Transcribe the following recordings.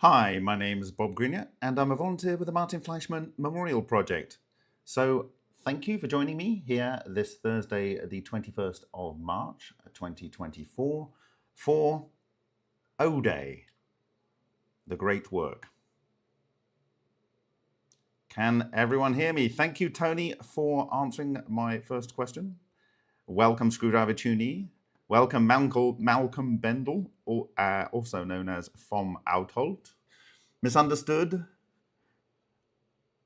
Hi, my name is Bob Greenyer, and I'm a volunteer with the Martin Fleischmann Memorial Project. So, thank you for joining me here this Thursday, the 21st of March, 2024, for O-Day, the great work. Can everyone hear me? Thank you, Tony, for answering my first question. Welcome, Screwdriver Tuney. Welcome, Malcolm Bendel, also known as Vom Outholt. Misunderstood.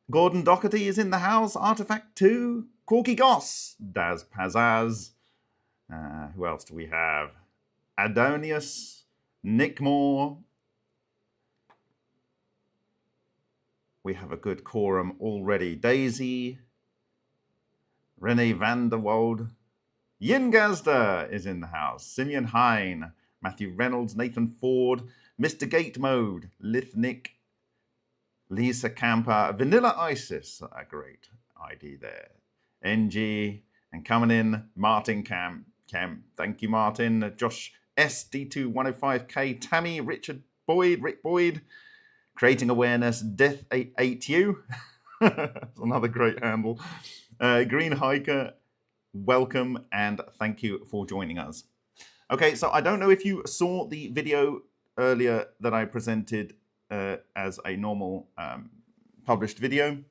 Gordon Doherty is in the house. Artifact 2. Corky Goss. Daz Pazaz. Who else do we have? Adonius. Nick Moore. We have a good quorum already. Daisy. Renee van der Wald. Yin Gazda is in the house. Simeon Hine. Matthew Reynolds. Nathan Ford. Mr. Gate Mode. Lithnick. Lisa Camper, Vanilla Isis, a great ID there. NG, and coming in, Martin Cam, thank you, Martin. Josh S, D2105K, Tammy, Richard Boyd, Rick Boyd, Creating Awareness, Death 8U, that's another great handle. Green Hiker, welcome, and thank you for joining us. Okay, so I don't know if you saw the video earlier that I presented as a normal published video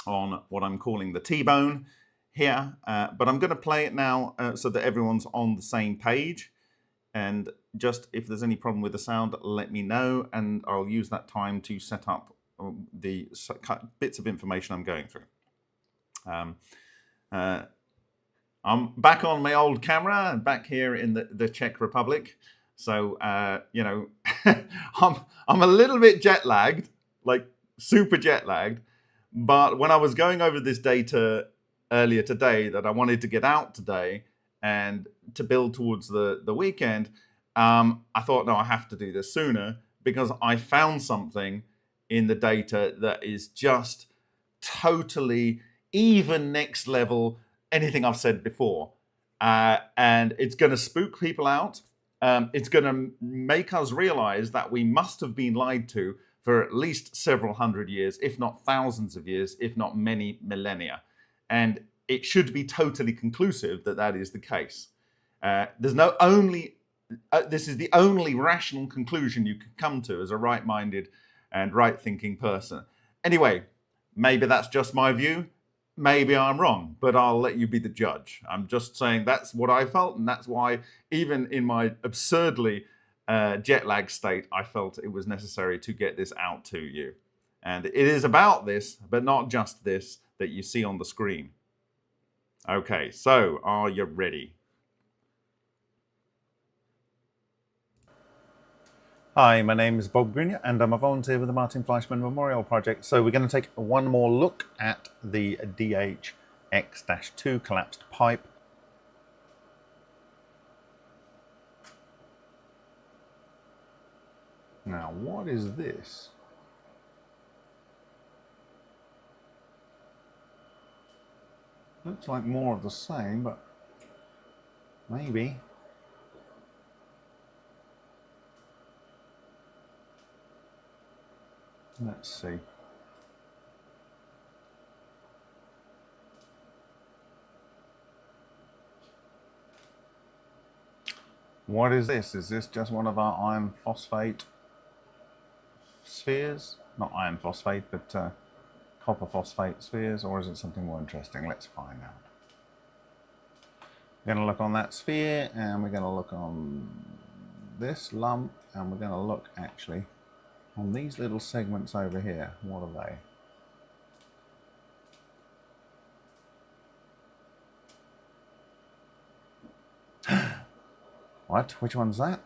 on what I'm calling the T-bone here, but I'm going to play it now so that everyone's on the same page. And just if there's any problem with the sound, let me know, and I'll use that time to set up the bits of information I'm going through. I'm back on my old camera, back here in the Czech Republic. So, you know, I'm a little bit jet lagged, like super jet lagged. But when I was going over this data earlier today that I wanted to get out today and to build towards the weekend, I thought, no, I have to do this sooner because I found something in the data that is just totally even next level anything I've said before. And it's going to spook people out. It's going to make us realize that we must have been lied to for at least several hundred years, if not thousands of years, if not many millennia. And it should be totally conclusive that that is the case. This is the only rational conclusion you can come to as a right-minded and right-thinking person. Anyway, maybe that's just my view. Maybe I'm wrong, but I'll let you be the judge. I'm just saying that's what I felt, and that's why even in my absurdly jet lag state, I felt it was necessary to get this out to you. And it is about this, but not just this, that you see on the screen. Okay, so are you ready? Hi, my name is Bob Greenyer, and I'm a volunteer with the Martin Fleischmann Memorial Project. So we're going to take one more look at the DHX-2 collapsed pipe. Now, what is this? Looks like more of the same, but maybe. Let's see. What is this? Is this just one of our iron phosphate spheres? Not iron phosphate, but copper phosphate spheres, or is it something more interesting? Let's find out. We're going to look on that sphere, and we're going to look on this lump, and we're going to look actually on these little segments over here. What are they? What? Which one's that?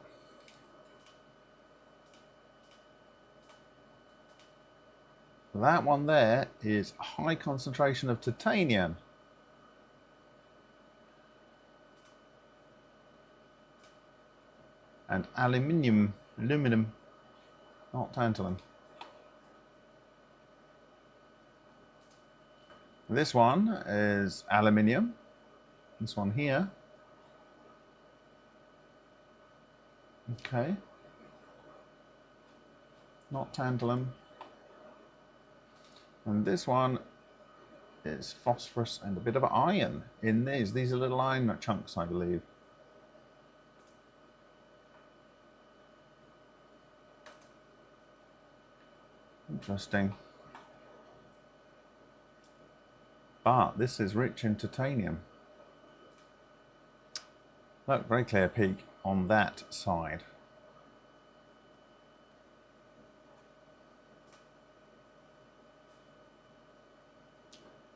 That one there is a high concentration of titanium. And aluminum, not tantalum. This one is aluminium. This one here. Okay. not tantalum. And this one is phosphorus and a bit of iron in these. These are little iron chunks, I believe. Interesting. But this is rich in titanium. Look, very clear peak on that side.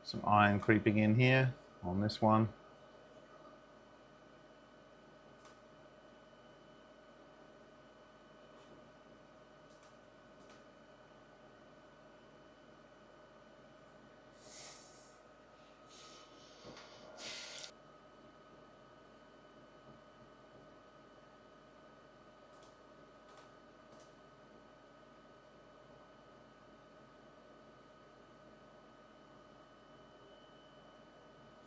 Some iron creeping in here on this one.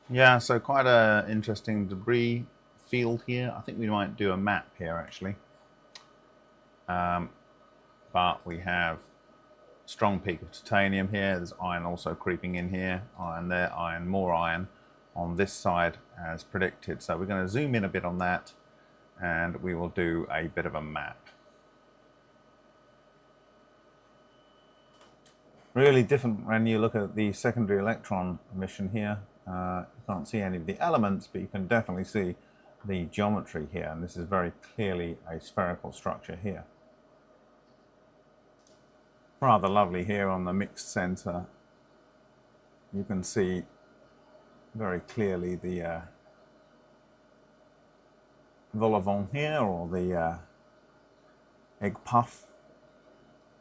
Yeah, so quite an interesting debris field here. I think we might do a map here actually. But we have strong peak of titanium here. There's iron also creeping in here. Iron there, iron, more iron on this side as predicted. So we're going to zoom in a bit on that and we will do a bit of a map. Really different when you look at the secondary electron emission here. You can't see any of the elements, but you can definitely see the geometry here. And this is very clearly a spherical structure here. Rather lovely here on the mixed center. You can see very clearly the vol au vent here, or the egg puff.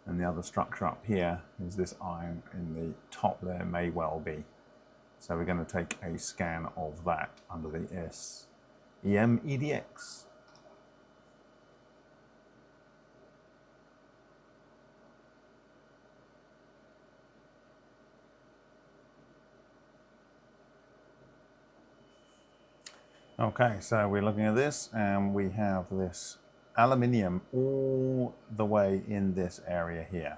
And the other structure up here is this iron in the top there, may well be. So we're going to take a scan of that under the SEM EDX. Okay, so we're looking at this and we have this aluminium all the way in this area here.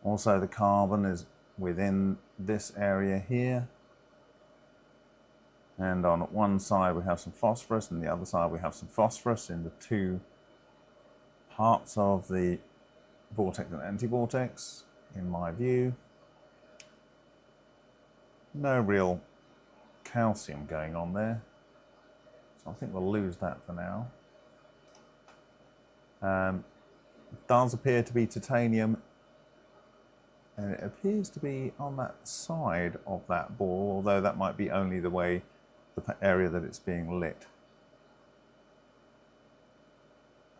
Also the carbon is within this area here. And on one side we have some phosphorus and the other side we have some phosphorus in the two parts of the vortex and anti-vortex, in my view. No real calcium going on there. So I think we'll lose that for now. It does appear to be titanium, and it appears to be on that side of that ball, although that might be only the way, the area that it's being lit.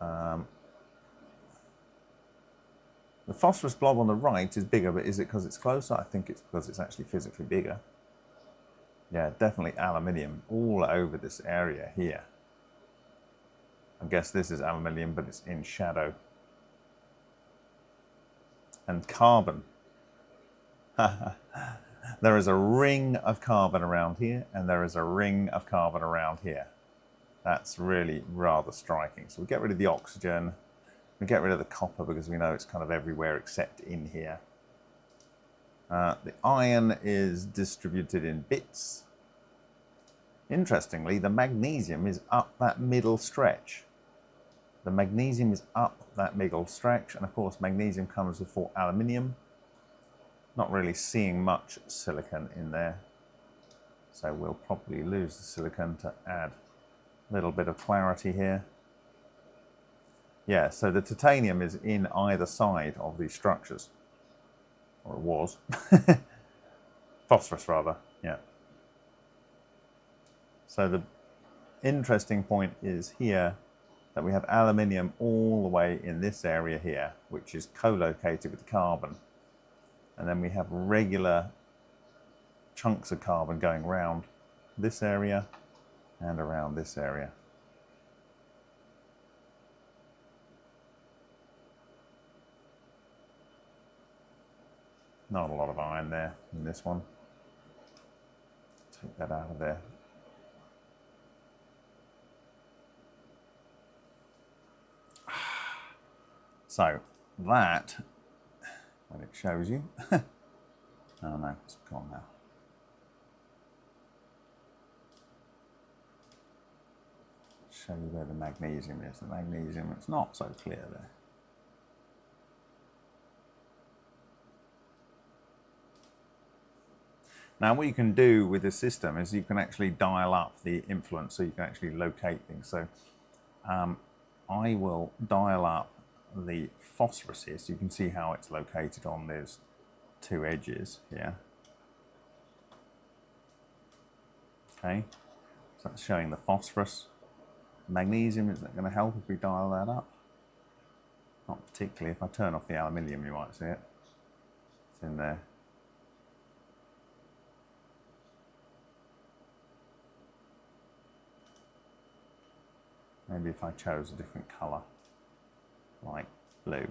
The phosphorus blob on the right is bigger, but is it because it's closer? I think it's because it's actually physically bigger. Yeah, definitely aluminium all over this area here. I guess this is aluminium, but it's in shadow. And carbon. There is a ring of carbon around here, and there is a ring of carbon around here. That's really rather striking. So we get rid of the oxygen, we get rid of the copper because we know it's kind of everywhere except in here. The iron is distributed in bits. Interestingly, the magnesium is up that middle stretch. The magnesium is up that middle stretch, and of course magnesium comes before aluminium. Not really seeing much silicon in there, so we'll probably lose the silicon to add a little bit of clarity here. Yeah, so the titanium is in either side of these structures, or it was. Phosphorus rather, yeah. So the interesting point is here that we have aluminium all the way in this area here, which is co-located with the carbon. And then we have regular chunks of carbon going around this area and around this area. Not a lot of iron there in this one. Take that out of there. So that, when it shows you, oh no, it's gone now. Show you where the magnesium is. The magnesium, it's not so clear there. Now what you can do with this system is you can actually dial up the influence, so you can actually locate things. So I will dial up the phosphorus here, so you can see how it's located on those two edges here. Okay, so that's showing the phosphorus. Magnesium, is that going to help if we dial that up? Not particularly. If I turn off the aluminium, you might see it. It's in there. Maybe if I chose a different colour, like blue.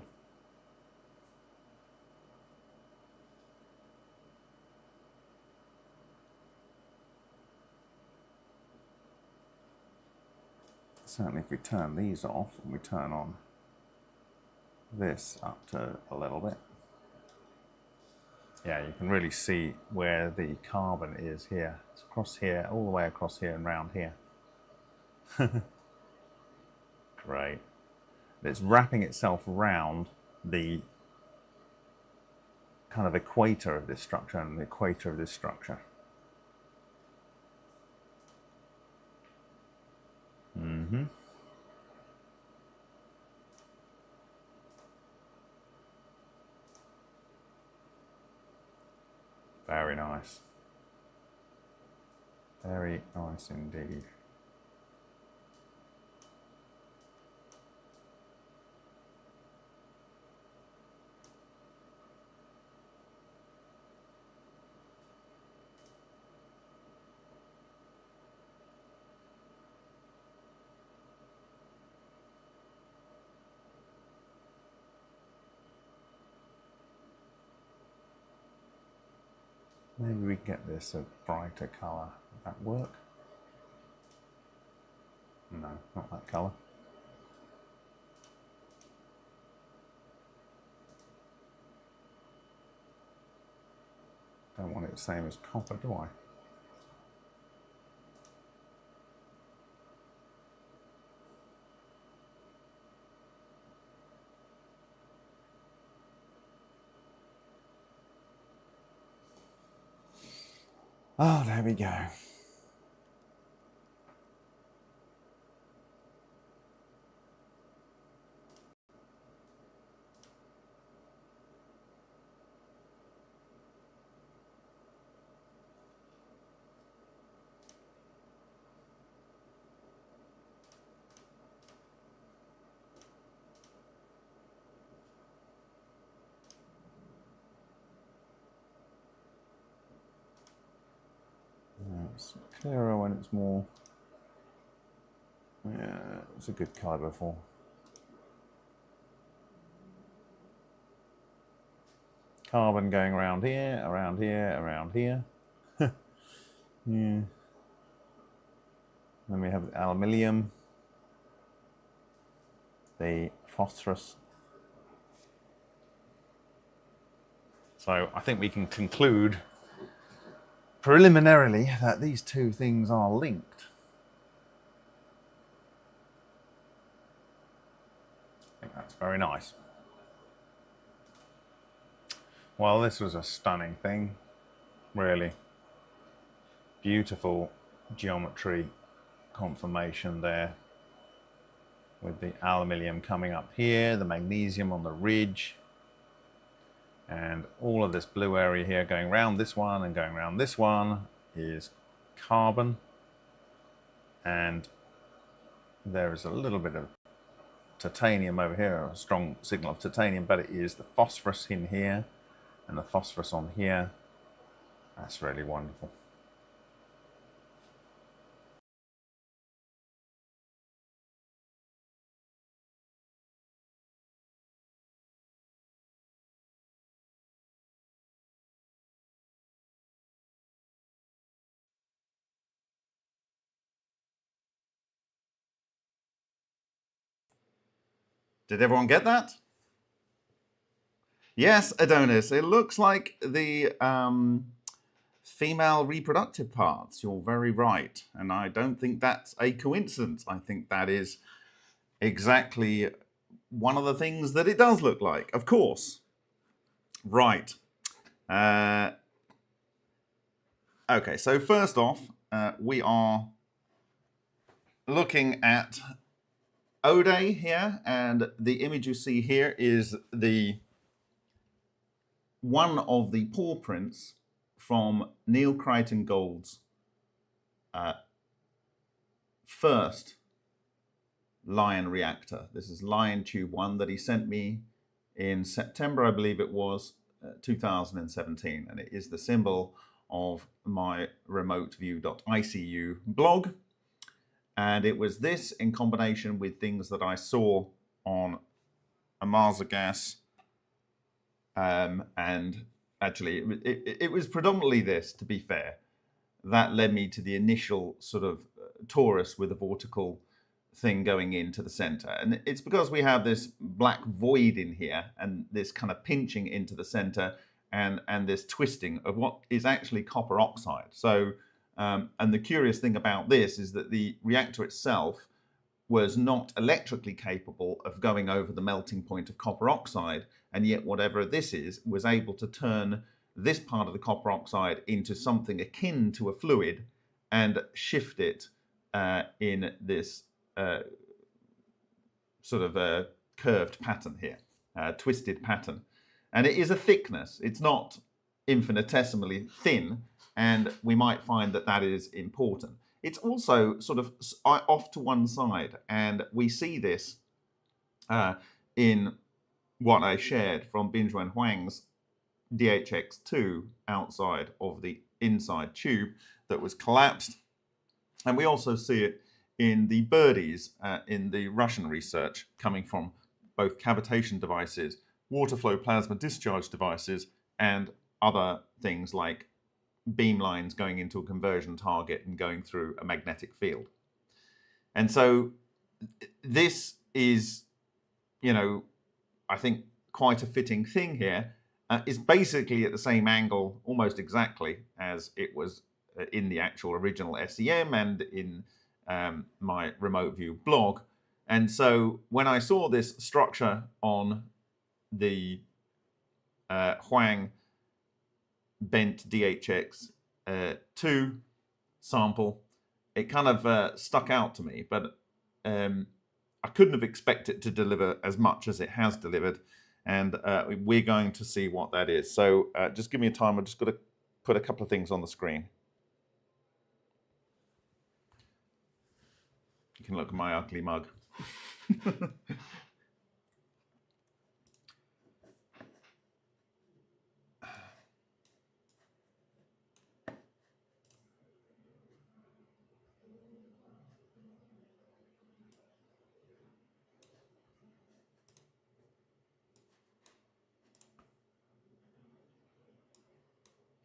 Certainly if we turn these off and we turn on this up to a little bit, yeah, you can really see where the carbon is here. It's across here, all the way across here and round here. Great. It's wrapping itself around the kind of equator of this structure and the equator of this structure. Mm-hmm. Very nice. Very nice indeed. Maybe we can get this a brighter colour. Would that work? No, not that colour. Don't want it the same as copper, do I? Oh, there we go. It's clearer when it's more, yeah, it's a good colour before. Carbon going around here, around here, around here. Yeah. Then we have the aluminium, the phosphorus. So I think we can conclude preliminarily that these two things are linked. I think that's very nice. Well, this was a stunning thing, really. Beautiful geometry confirmation there, with the aluminium coming up here, the magnesium on the ridge, and all of this blue area here going around this one and going around this one is carbon, and there is a little bit of titanium over here, a strong signal of titanium, but it is the phosphorus in here and the phosphorus on here. That's really wonderful. Did everyone get that? Yes, Adonis, it looks like the female reproductive parts. You're very right. And I don't think that's a coincidence. I think that is exactly one of the things that it does look like, of course. Right. Okay, so first off, we are looking at Ode here, and the image you see here is the one of the paw prints from Neil Crichton Gold's first Lion reactor. This is Lion Tube 1 that he sent me in September, I believe it was, 2017, and it is the symbol of my remoteview.icu blog. And it was this in combination with things that I saw on Amarza Gas. And actually, it was predominantly this, to be fair, that led me to the initial sort of torus with a vortical thing going into the center. And it's because we have this black void in here and this kind of pinching into the center and this twisting of what is actually copper oxide. So, and the curious thing about this is that the reactor itself was not electrically capable of going over the melting point of copper oxide, and yet whatever this is was able to turn this part of the copper oxide into something akin to a fluid and shift it in this sort of a curved pattern here, twisted pattern. And it is a thickness. It's not infinitesimally thin, and we might find that that is important. It's also sort of off to one side, and we see this in what I shared from Binjuan Huang's DHX2 outside of the inside tube that was collapsed. And we also see it in the birdies in the Russian research coming from both cavitation devices, water flow plasma discharge devices, and other things like beam lines going into a conversion target and going through a magnetic field. And so this is, you know, I think quite a fitting thing here. It's basically at the same angle, almost exactly, as it was in the actual original SEM and in my remote view blog. And so when I saw this structure on the Huang bent DHX 2 sample, it kind of stuck out to me, but I couldn't have expected it to deliver as much as it has delivered, and we're going to see what that is. So just give me a time. I'm just going to put a couple of things on the screen. You can look at my ugly mug.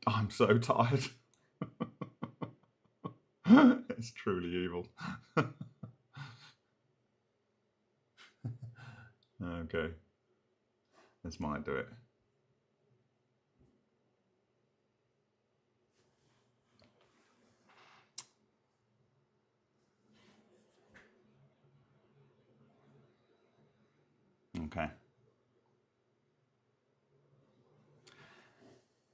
I'm so tired. It's truly evil. Okay. This might do it. Okay.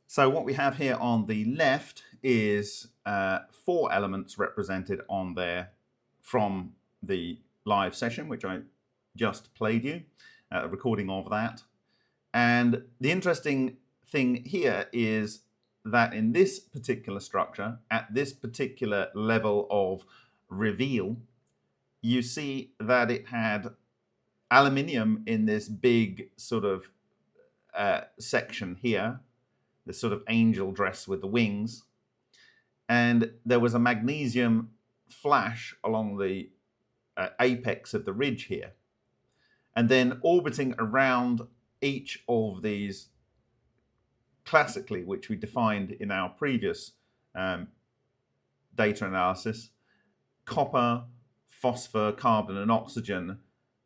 So what we have here on the left is 4 elements represented on there from the live session, which I just played you, a recording of that. And the interesting thing here is that in this particular structure, at this particular level of reveal, you see that it had aluminium in this big sort of section here, the sort of angel dress with the wings, and there was a magnesium flash along the apex of the ridge here. And then orbiting around each of these classically, which we defined in our previous data analysis, copper, phosphor, carbon, and oxygen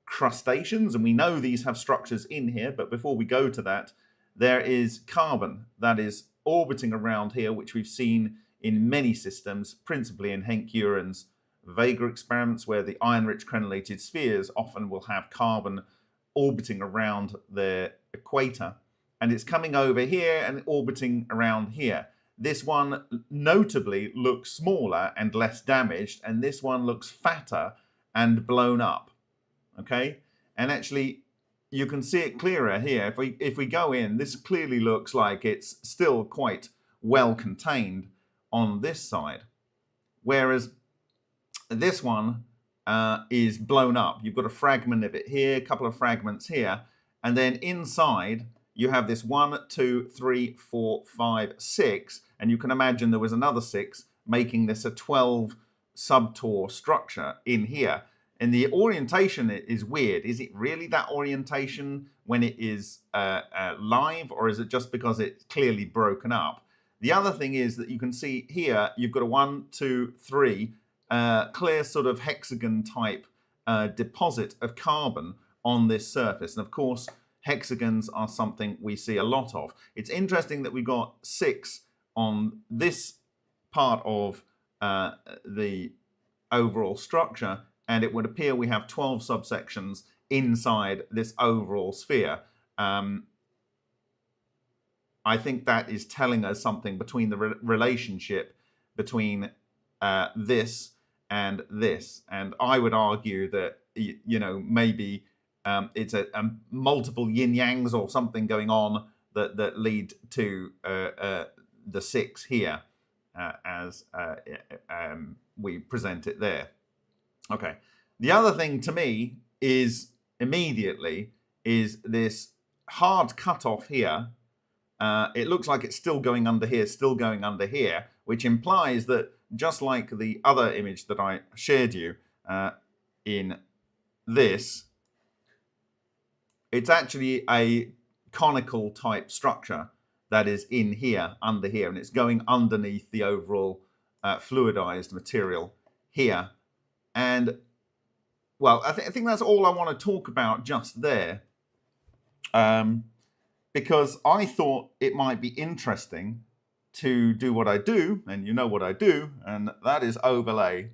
crustaceans. And we know these have structures in here, but before we go to that, there is carbon that is orbiting around here, which we've seen in many systems, principally in Henk Uren's Vega experiments, where the iron-rich crenellated spheres often will have carbon orbiting around their equator. And it's coming over here and orbiting around here. This one notably looks smaller and less damaged, and this one looks fatter and blown up. Okay? And actually, you can see it clearer here. If we go in, this clearly looks like it's still quite well contained on this side. Whereas this one is blown up. You've got a fragment of it here, a couple of fragments here, and then inside you have this 1, 2, 3, 4, 5, 6, and you can imagine there was another 6, making this a 12 subtor structure in here. And the orientation is weird. Is it really that orientation when it is live, or is it just because it's clearly broken up? The other thing is that you can see here, you've got a 1, 2, 3, clear sort of hexagon type deposit of carbon on this surface. And of course, hexagons are something we see a lot of. It's interesting that we've got 6 on this part of the overall structure, and it would appear we have 12 subsections inside this overall sphere. I think that is telling us something between the relationship between this and this. And I would argue that, you know, maybe it's a multiple yin-yangs or something going on that lead to the 6 here as we present it there. Okay. The other thing to me is immediately is this hard cutoff here. It looks like it's still going under here, still going under here, which implies that just like the other image that I shared you in this, it's actually a conical type structure that is in here, under here, and it's going underneath the overall fluidized material here. And, well, I think that's all I want to talk about just there. Because I thought it might be interesting to do what I do, and you know what I do, and that is overlay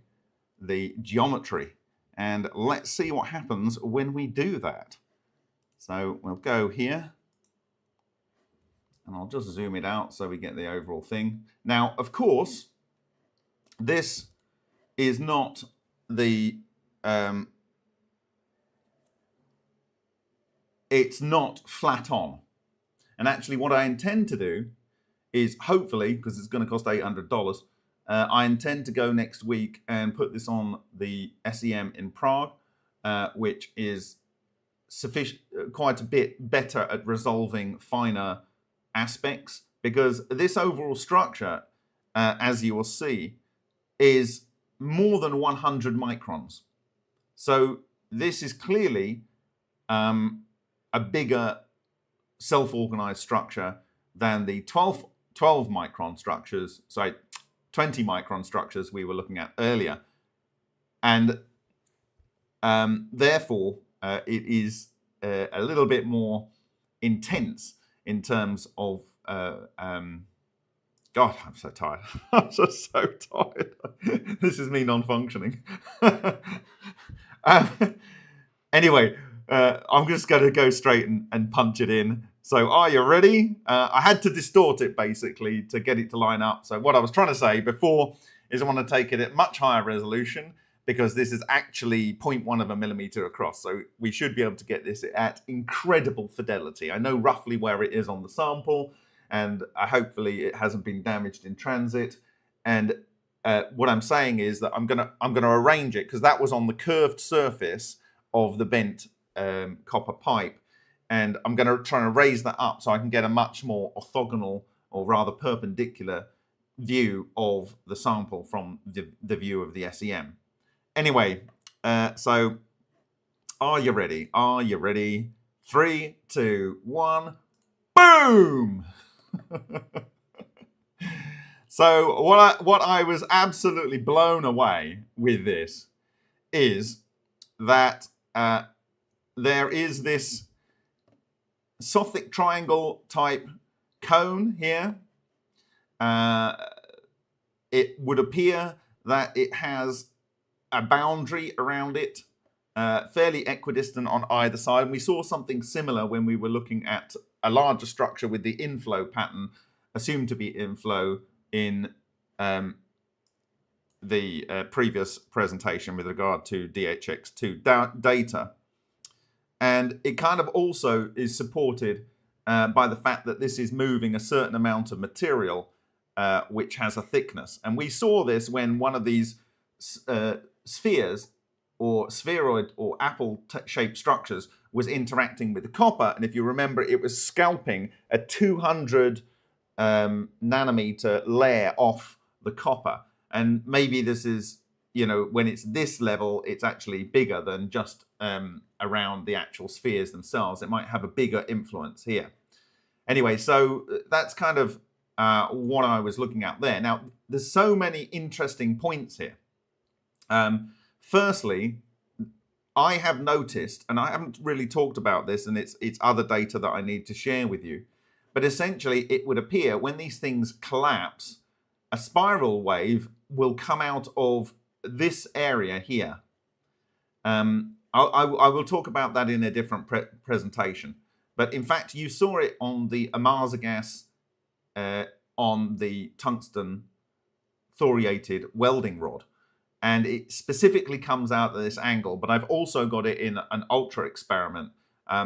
the geometry. And let's see what happens when we do that. So we'll go here, and I'll just zoom it out so we get the overall thing. Now, of course, this is not the... it's not flat on. And actually what I intend to do is, hopefully, because it's going to cost $800, I intend to go next week and put this on the SEM in Prague, which is quite a bit better at resolving finer aspects, because this overall structure, as you will see, is more than 100 microns. So this is clearly a bigger self-organized structure than the 20 micron structures we were looking at earlier. And therefore, it is a little bit more intense in terms of, God, I'm so tired. I'm just so tired. This is me non-functioning. Anyway, I'm just going to go straight and punch it in. So are you ready? I had to distort it basically to get it to line up. So what I was trying to say before is I want to take it at much higher resolution, because this is actually 0.1 of a millimeter across. So we should be able to get this at incredible fidelity. I know roughly where it is on the sample, and hopefully it hasn't been damaged in transit. And what I'm saying is that I'm gonna arrange it, because that was on the curved surface of the bent copper pipe, and I'm going to try and raise that up so I can get a much more orthogonal, or rather perpendicular, view of the sample from the view of the SEM. Anyway, so are you ready? Are you ready? 3, 2, 1, boom! So what I was absolutely blown away with this is that there is this Sothic triangle type cone here. It would appear that it has a boundary around it, fairly equidistant on either side. And we saw something similar when we were looking at a larger structure with the inflow pattern, assumed to be inflow in the previous presentation with regard to DHX2 data. And it kind of also is supported by the fact that this is moving a certain amount of material which has a thickness. And we saw this when one of these spheres or spheroid or apple-shaped structures was interacting with the copper. And if you remember, it was scalping a 200 nanometer layer off the copper. And maybe this is, you know, when it's this level, it's actually bigger than just around the actual spheres themselves. It might have a bigger influence here. Anyway, so that's kind of what I was looking at there. Now, there's so many interesting points here. Firstly, I have noticed, and I haven't really talked about this, and it's other data that I need to share with you, but essentially it would appear when these things collapse, a spiral wave will come out of this area here. I will talk about that in a different presentation. But in fact, you saw it on the Amarza gas on the tungsten thoriated welding rod. And it specifically comes out at this angle, but I've also got it in an ultra experiment.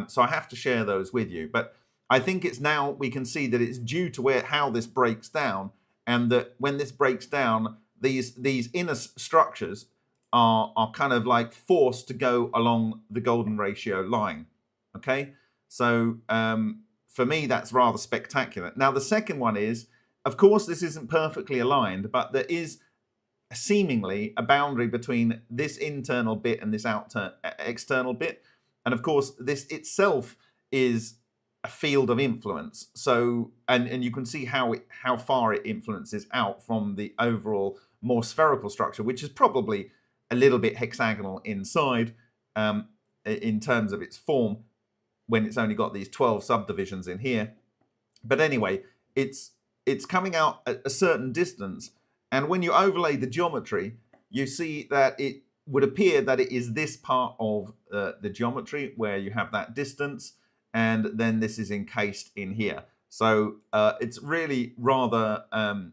So I have to share those with you. But I think it's now we can see that it's due to how this breaks down, and that when this breaks down, these inner structures are kind of like forced to go along the golden ratio line. Okay, so for me, that's rather spectacular. Now, the second one is, of course, this isn't perfectly aligned, but there is seemingly a boundary between this internal bit and this external bit. And of course, this itself is a field of influence. So, and you can see how far it influences out from the overall more spherical structure, which is probably a little bit hexagonal inside in terms of its form, when it's only got these 12 subdivisions in here. But anyway, it's coming out at a certain distance. And when you overlay the geometry, you see that it would appear that it is this part of the geometry where you have that distance, and then this is encased in here. So it's really rather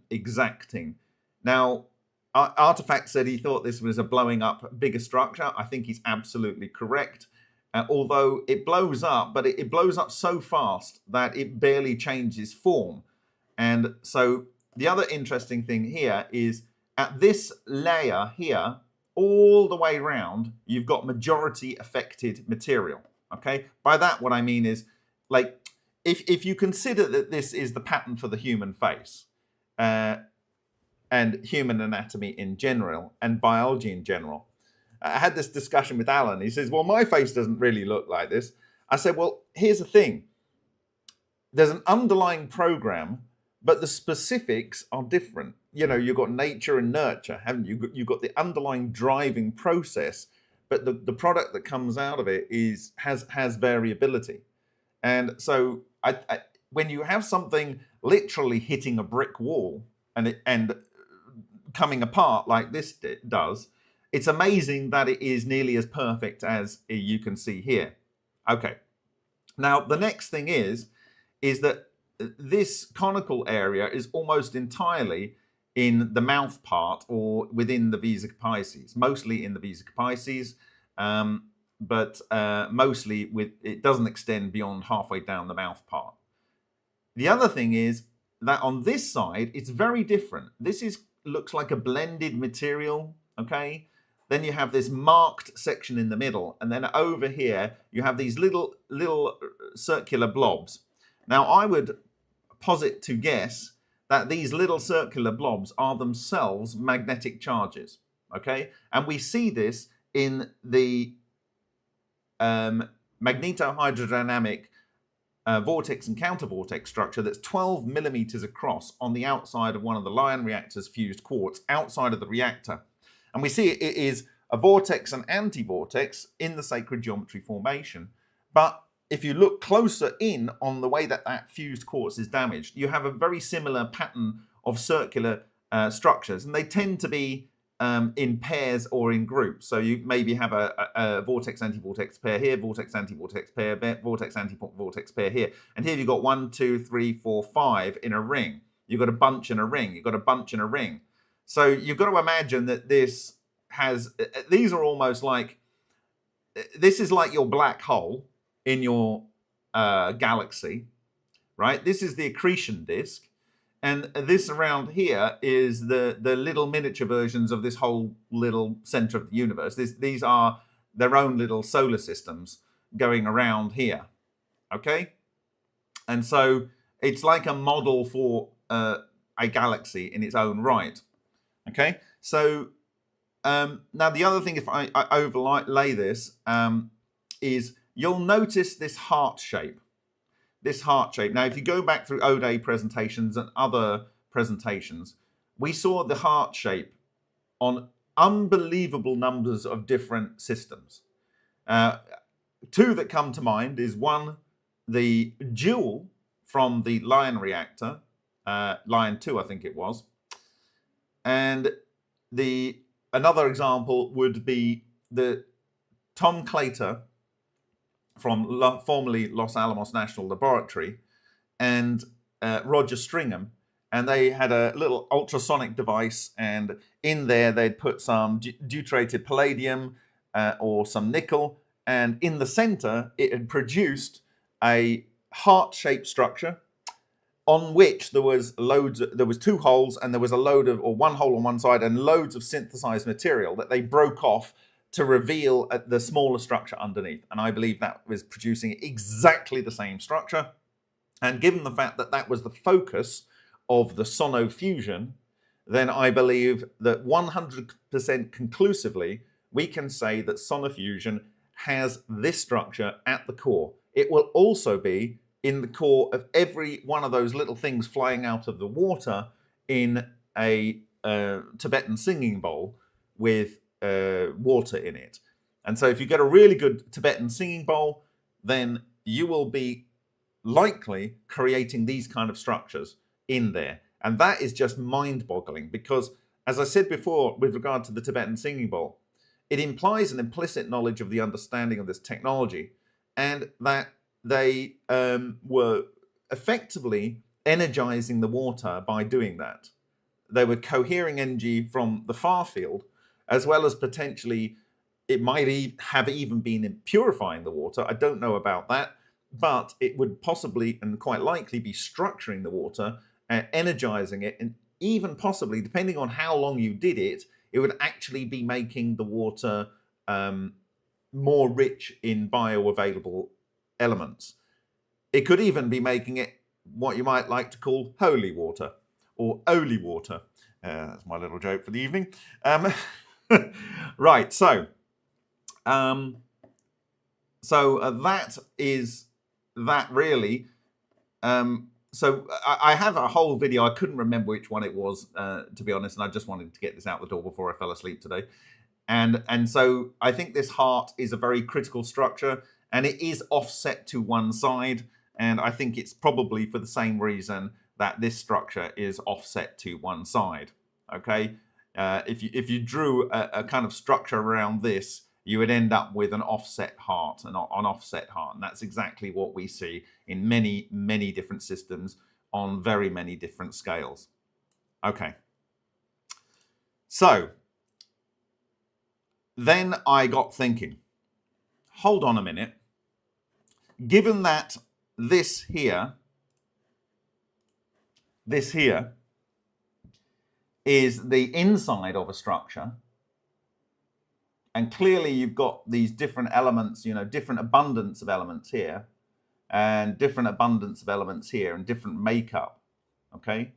exacting. Now, Artifact said he thought this was a blowing up bigger structure. I think he's absolutely correct. Although it blows up, but it blows up so fast that it barely changes form. And so the other interesting thing here is at this layer here, all the way around, you've got majority affected material. Okay, by that what I mean is, like, if you consider that this is the pattern for the human face and human anatomy in general and biology in general. I had this discussion with Alan. He says, well, my face doesn't really look like this. I said, well, here's the thing. There's an underlying program, but the specifics are different. You know, you've got nature and nurture, haven't you? You've got the underlying driving process, but the product that comes out of it has variability. And so when you have something literally hitting a brick wall and coming apart like this does, it's amazing that it is nearly as perfect as you can see here. Okay. Now, the next thing is that this conical area is almost entirely in the mouth part or within the visa capices, mostly in the visa capices, but mostly it doesn't extend beyond halfway down the mouth part. The other thing is that on this side, it's very different. This looks like a blended material, okay? Then you have this marked section in the middle, and then over here, you have these little circular blobs. Now, I would posit to guess that these little circular blobs are themselves magnetic charges, okay? And we see this in the magnetohydrodynamic vortex and countervortex structure that's 12 millimeters across on the outside of one of the Lion reactors fused quartz outside of the reactor. And we see it is a vortex and anti-vortex in the sacred geometry formation. But if you look closer in on the way that that fused quartz is damaged, you have a very similar pattern of circular structures, and they tend to be in pairs or in groups. So you maybe have a vortex-anti-vortex pair here, vortex-anti-vortex pair, vortex-anti-vortex pair here. And here you've got 1, 2, 3, 4, 5 in a ring. You've got a bunch in a ring. You've got a bunch in a ring. So you've got to imagine that this has, these are almost like, this is like your black hole in your galaxy, right? This is the accretion disk. And this around here is the little miniature versions of this whole little center of the universe. These are their own little solar systems going around here, okay? And so it's like a model for a galaxy in its own right, okay? So now the other thing, if I overlay this, is you'll notice this heart shape. This heart shape. Now, if you go back through O-Day presentations and other presentations, we saw the heart shape on unbelievable numbers of different systems. Two that come to mind is one, the Jewel from the Lion reactor, Lion 2, I think it was. And another example would be the Tom Claytor from formerly Los Alamos National Laboratory, and Roger Stringham, and they had a little ultrasonic device, and in there they'd put some deuterated palladium or some nickel, and in the center it had produced a heart-shaped structure on which there was two holes, and there was a load of, or one hole on one side, and loads of synthesized material that they broke off to reveal the smaller structure underneath. And I believe that was producing exactly the same structure. And given the fact that that was the focus of the sonofusion, then I believe that 100% conclusively, we can say that sonofusion has this structure at the core. It will also be in the core of every one of those little things flying out of the water in a Tibetan singing bowl with water in it. And so if you get a really good Tibetan singing bowl, then you will be likely creating these kind of structures in there. And that is just mind-boggling, because, as I said before, with regard to the Tibetan singing bowl, it implies an implicit knowledge of the understanding of this technology, and that they were effectively energizing the water by doing that. They were cohering energy from the far field, as well as potentially it might have even been purifying the water. I don't know about that, but it would possibly and quite likely be structuring the water, energizing it, and even possibly, depending on how long you did it, it would actually be making the water more rich in bioavailable elements. It could even be making it what you might like to call holy water or holy water. That's my little joke for the evening. Right, so that is that really. So I have a whole video. I couldn't remember which one it was, to be honest, and I just wanted to get this out the door before I fell asleep today. And so I think this heart is a very critical structure, and it is offset to one side, and I think it's probably for the same reason that this structure is offset to one side. Okay. If you drew a kind of structure around this, you would end up with an offset heart, an offset heart. And that's exactly what we see in many, many different systems on very many different scales. Okay. So then I got thinking, hold on a minute. Given that this here is the inside of a structure, and clearly you've got these different elements, different abundance of elements here, and different abundance of elements here, and different makeup, okay?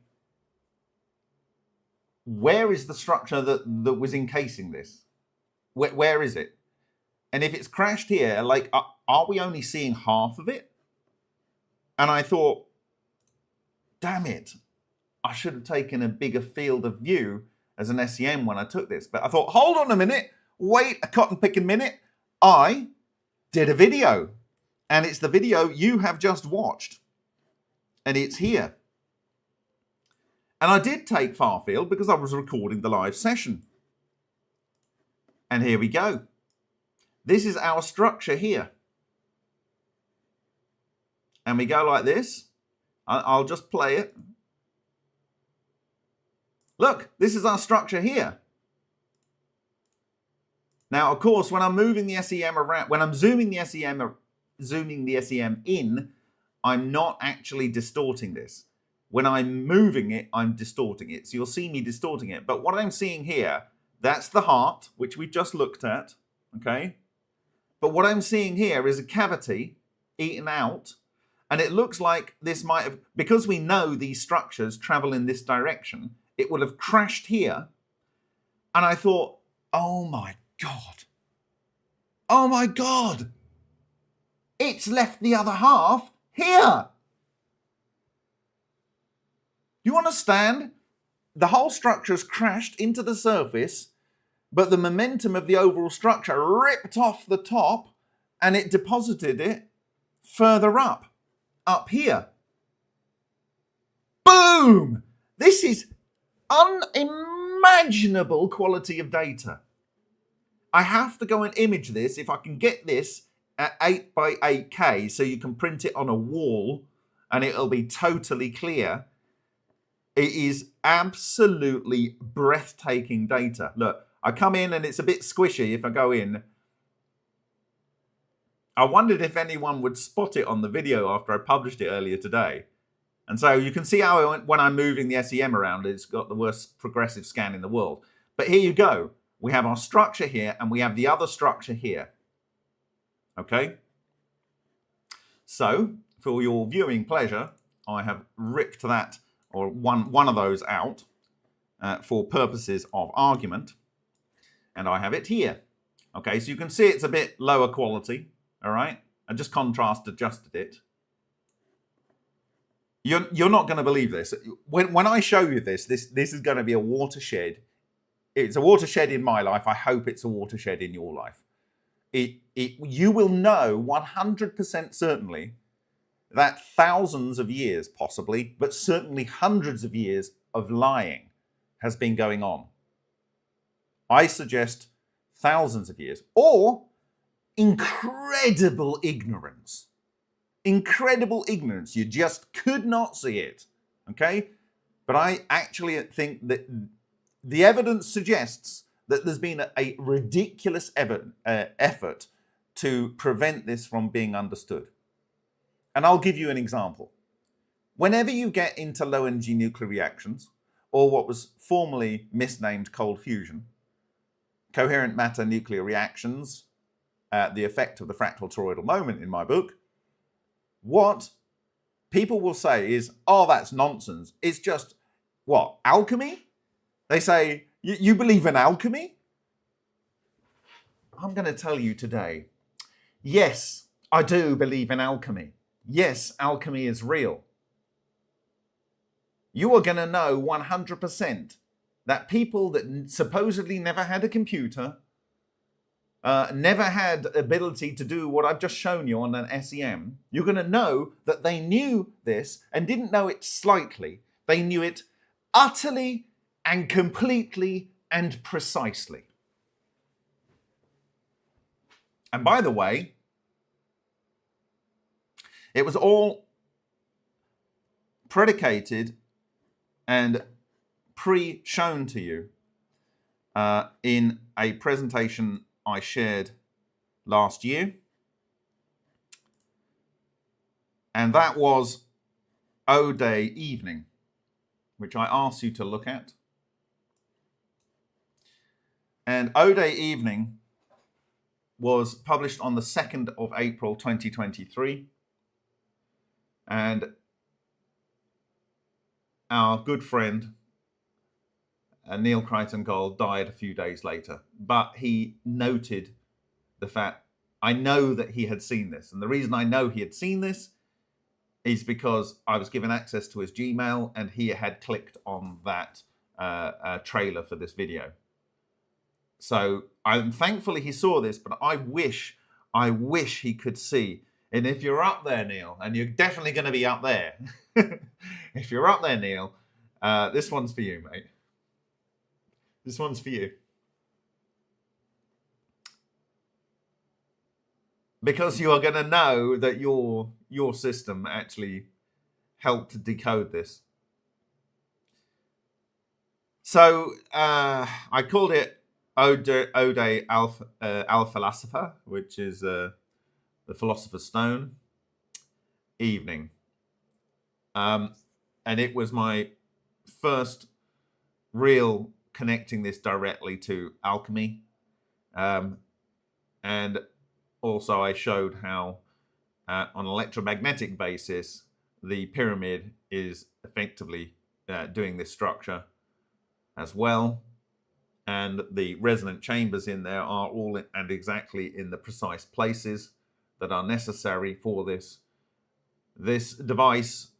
Where is the structure that was encasing this? Where is it? And if it's crashed here, like, are we only seeing half of it? And I thought, damn it, I should have taken a bigger field of view as an SEM when I took this. But I thought, hold on a minute, wait a cotton picking minute. I did a video And it's the video you have just watched. And it's here. And I did take far field because I was recording the live session. And here we go. This is our structure here. And we go like this. I'll just play it. Look, this is our structure here. Now, of course, when I'm moving the SEM around, when I'm zooming the SEM in, I'm not actually distorting this. When I'm moving it, I'm distorting it. So you'll see me distorting it. But what I'm seeing here, that's the heart, which we just looked at, okay? But what I'm seeing here is a cavity eaten out. And it looks like this might have, because we know these structures travel in this direction, it would have crashed here. And I thought, oh my God. Oh my God. It's left the other half here. You understand? The whole structure has crashed into the surface, but the momentum of the overall structure ripped off the top and it deposited it further up here. Boom! This is unimaginable quality of data. I have to go and image this. If I can get this at 8 by 8K so you can print it on a wall and it'll be totally clear. It is absolutely breathtaking data. Look, I come in and it's a bit squishy if I go in. I wondered if anyone would spot it on the video after I published it earlier today. And so you can see how when I'm moving the SEM around, it's got the worst progressive scan in the world. But here you go. We have our structure here and we have the other structure here. Okay? So, for your viewing pleasure, I have ripped that, or one of those out for purposes of argument. And I have it here. Okay, so you can see it's a bit lower quality. All right? I just contrast adjusted it. You're not going to believe this. When I show you this is going to be a watershed. It's a watershed in my life. I hope it's a watershed in your life. You will know 100% certainly that thousands of years, possibly, but certainly hundreds of years of lying has been going on. I suggest thousands of years, or incredible ignorance. Incredible ignorance. You just could not see it. Okay? But I actually think that the evidence suggests that there's been a ridiculous effort to prevent this from being understood. And I'll give you an example. Whenever you get into low-energy nuclear reactions, or what was formerly misnamed cold fusion, coherent matter nuclear reactions, the effect of the fractal toroidal moment in my book, what people will say is, oh, that's nonsense. It's just, what, alchemy? They say, you believe in alchemy? I'm going to tell you today, yes, I do believe in alchemy. Yes, alchemy is real. You are going to know 100% that people that supposedly never had a computer, never had ability to do what I've just shown you on an SEM, you're going to know that they knew this and didn't know it slightly. They knew it utterly and completely and precisely. And by the way, it was all predicated and pre-shown to you in a presentation I shared last year. And that was O-Day evening, which I asked you to look at. And O-Day evening was published on the 2nd of April 2023. And our good friend, Neil Crichton-Gold, died a few days later. But he noted the fact, I know that he had seen this. And the reason I know he had seen this is because I was given access to his Gmail and he had clicked on that trailer for this video. So thankfully he saw this, but I wish he could see And if you're up there, Neil, and you're definitely going to be up there, if you're up there, Neil, this one's for you, mate. This one's for you. Because you are going to know that your system actually helped decode this. So I called it Ode al Philosopher, which is the Philosopher's Stone evening. And it was my first real connecting this directly to alchemy. And also I showed how on an electromagnetic basis, the pyramid is effectively doing this structure as well. And the resonant chambers in there are all and exactly in the precise places that are necessary for this. This device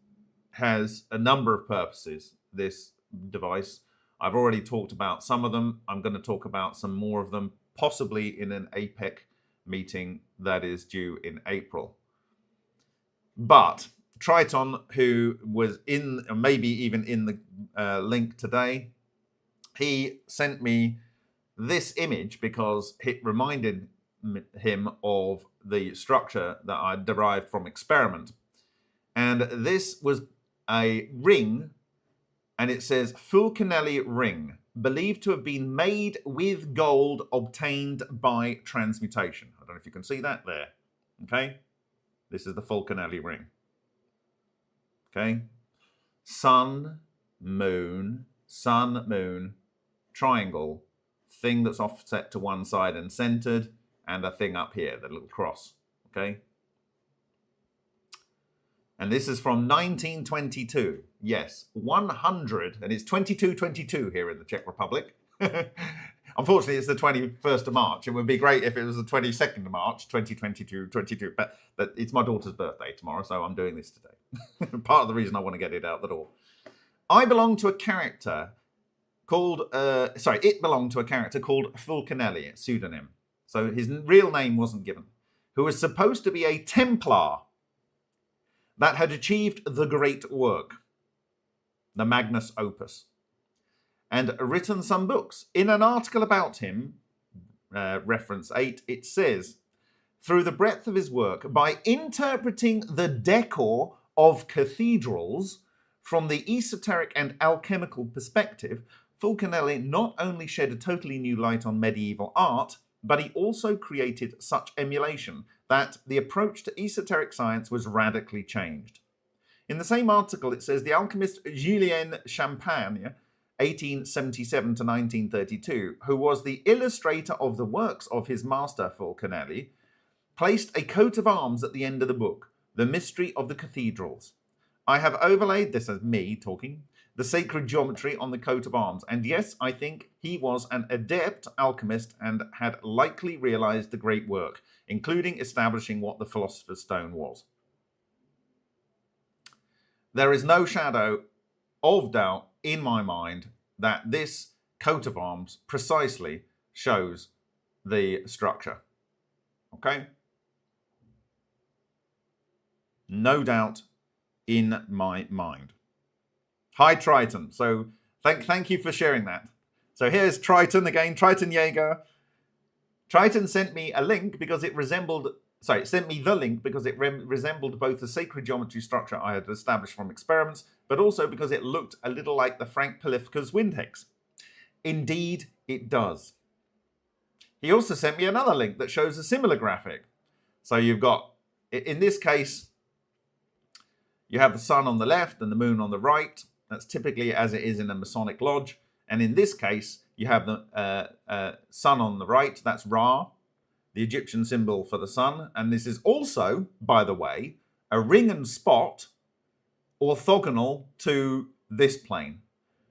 has a number of purposes, this device. I've already talked about some of them. I'm going to talk about some more of them, possibly in an APEC meeting that is due in April. But Triton, who was in, maybe even in the link today, he sent me this image because it reminded him of the structure that I derived from experiment. And this was a ring, and it says Fulcanelli ring, believed to have been made with gold obtained by transmutation. I don't know if you can see that there. Okay, this is the Fulcanelli ring. Okay, sun, moon, triangle, thing that's offset to one side and centered, and a thing up here, the little cross. Okay. And this is from 1922. Yes, 100, and it's 2222 here in the Czech Republic. Unfortunately, it's the 21st of March. It would be great if it was the 22nd of March, 2022, but it's my daughter's birthday tomorrow, so I'm doing this today. Part of the reason I want to get it out the door. I belong to a character called, it belonged to a character called Fulcanelli, pseudonym. So his real name wasn't given, who was supposed to be a Templar that had achieved the great work, the Magnus Opus, and written some books. In an article about him, reference 8, it says, through the breadth of his work, by interpreting the decor of cathedrals from the esoteric and alchemical perspective, Fulcanelli not only shed a totally new light on medieval art, but he also created such emulation that the approach to esoteric science was radically changed. In the same article, it says the alchemist Julien Champagne, 1877 to 1932, who was the illustrator of the works of his master Fulcanelli, placed a coat of arms at the end of the book, The Mystery of the Cathedrals. I have overlaid, this is me talking, the sacred geometry on the coat of arms, and yes, I think he was an adept alchemist and had likely realized the great work, including establishing what the Philosopher's Stone was. There is no shadow of doubt in my mind that this coat of arms precisely shows the structure. Okay? No doubt in my mind. Hi, Triton. So thank you for sharing that. So here's Triton again, Triton Jaeger. Triton sent me a link because it resembled, sent me the link because it resembled both the sacred geometry structure I had established from experiments, but also because it looked a little like the Frank Palifka's wind hex. Indeed, it does. He also sent me another link that shows a similar graphic. So you've got, in this case, you have the sun on the left and the moon on the right. That's typically as it is in a Masonic lodge. And in this case, you have the sun on the right. That's Ra, the Egyptian symbol for the sun. And this is also, by the way, a ring and spot orthogonal to this plane.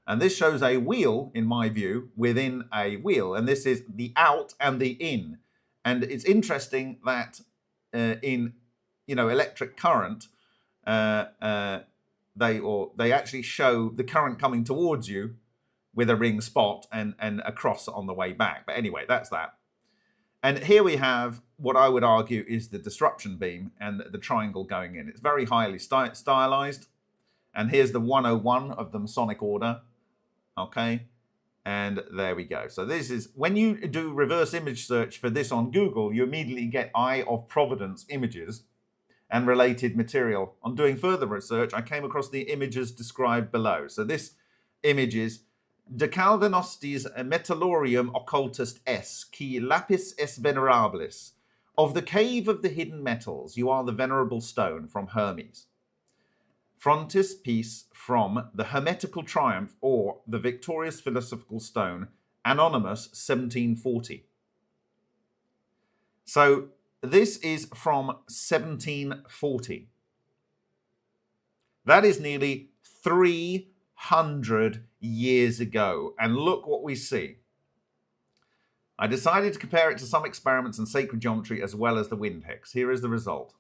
And this shows a wheel, in my view, within a wheel. And this is the out and the in. And it's interesting that in electric current, they actually show the current coming towards you with a ring spot and a cross on the way back. But anyway, that's that. And here we have what I would argue is the disruption beam and the triangle going in. It's very highly stylized. And here's the 101 of the Masonic order. Okay. And there we go. So this is, when you do reverse image search for this on Google, you immediately get Eye of Providence images and related material. On doing further research, I came across the images described below. So this image is De Calvinostis Metallurium Occultus S, qui lapis es venerabilis. Of the cave of the hidden metals, you are the venerable stone from Hermes. Frontispiece from the Hermetical Triumph or the Victorious Philosophical Stone, Anonymous 1740. So this is from 1740. That is nearly 300 years ago. And look what we see. I decided to compare it to some experiments in sacred geometry as well as the wind hex. Here is the result.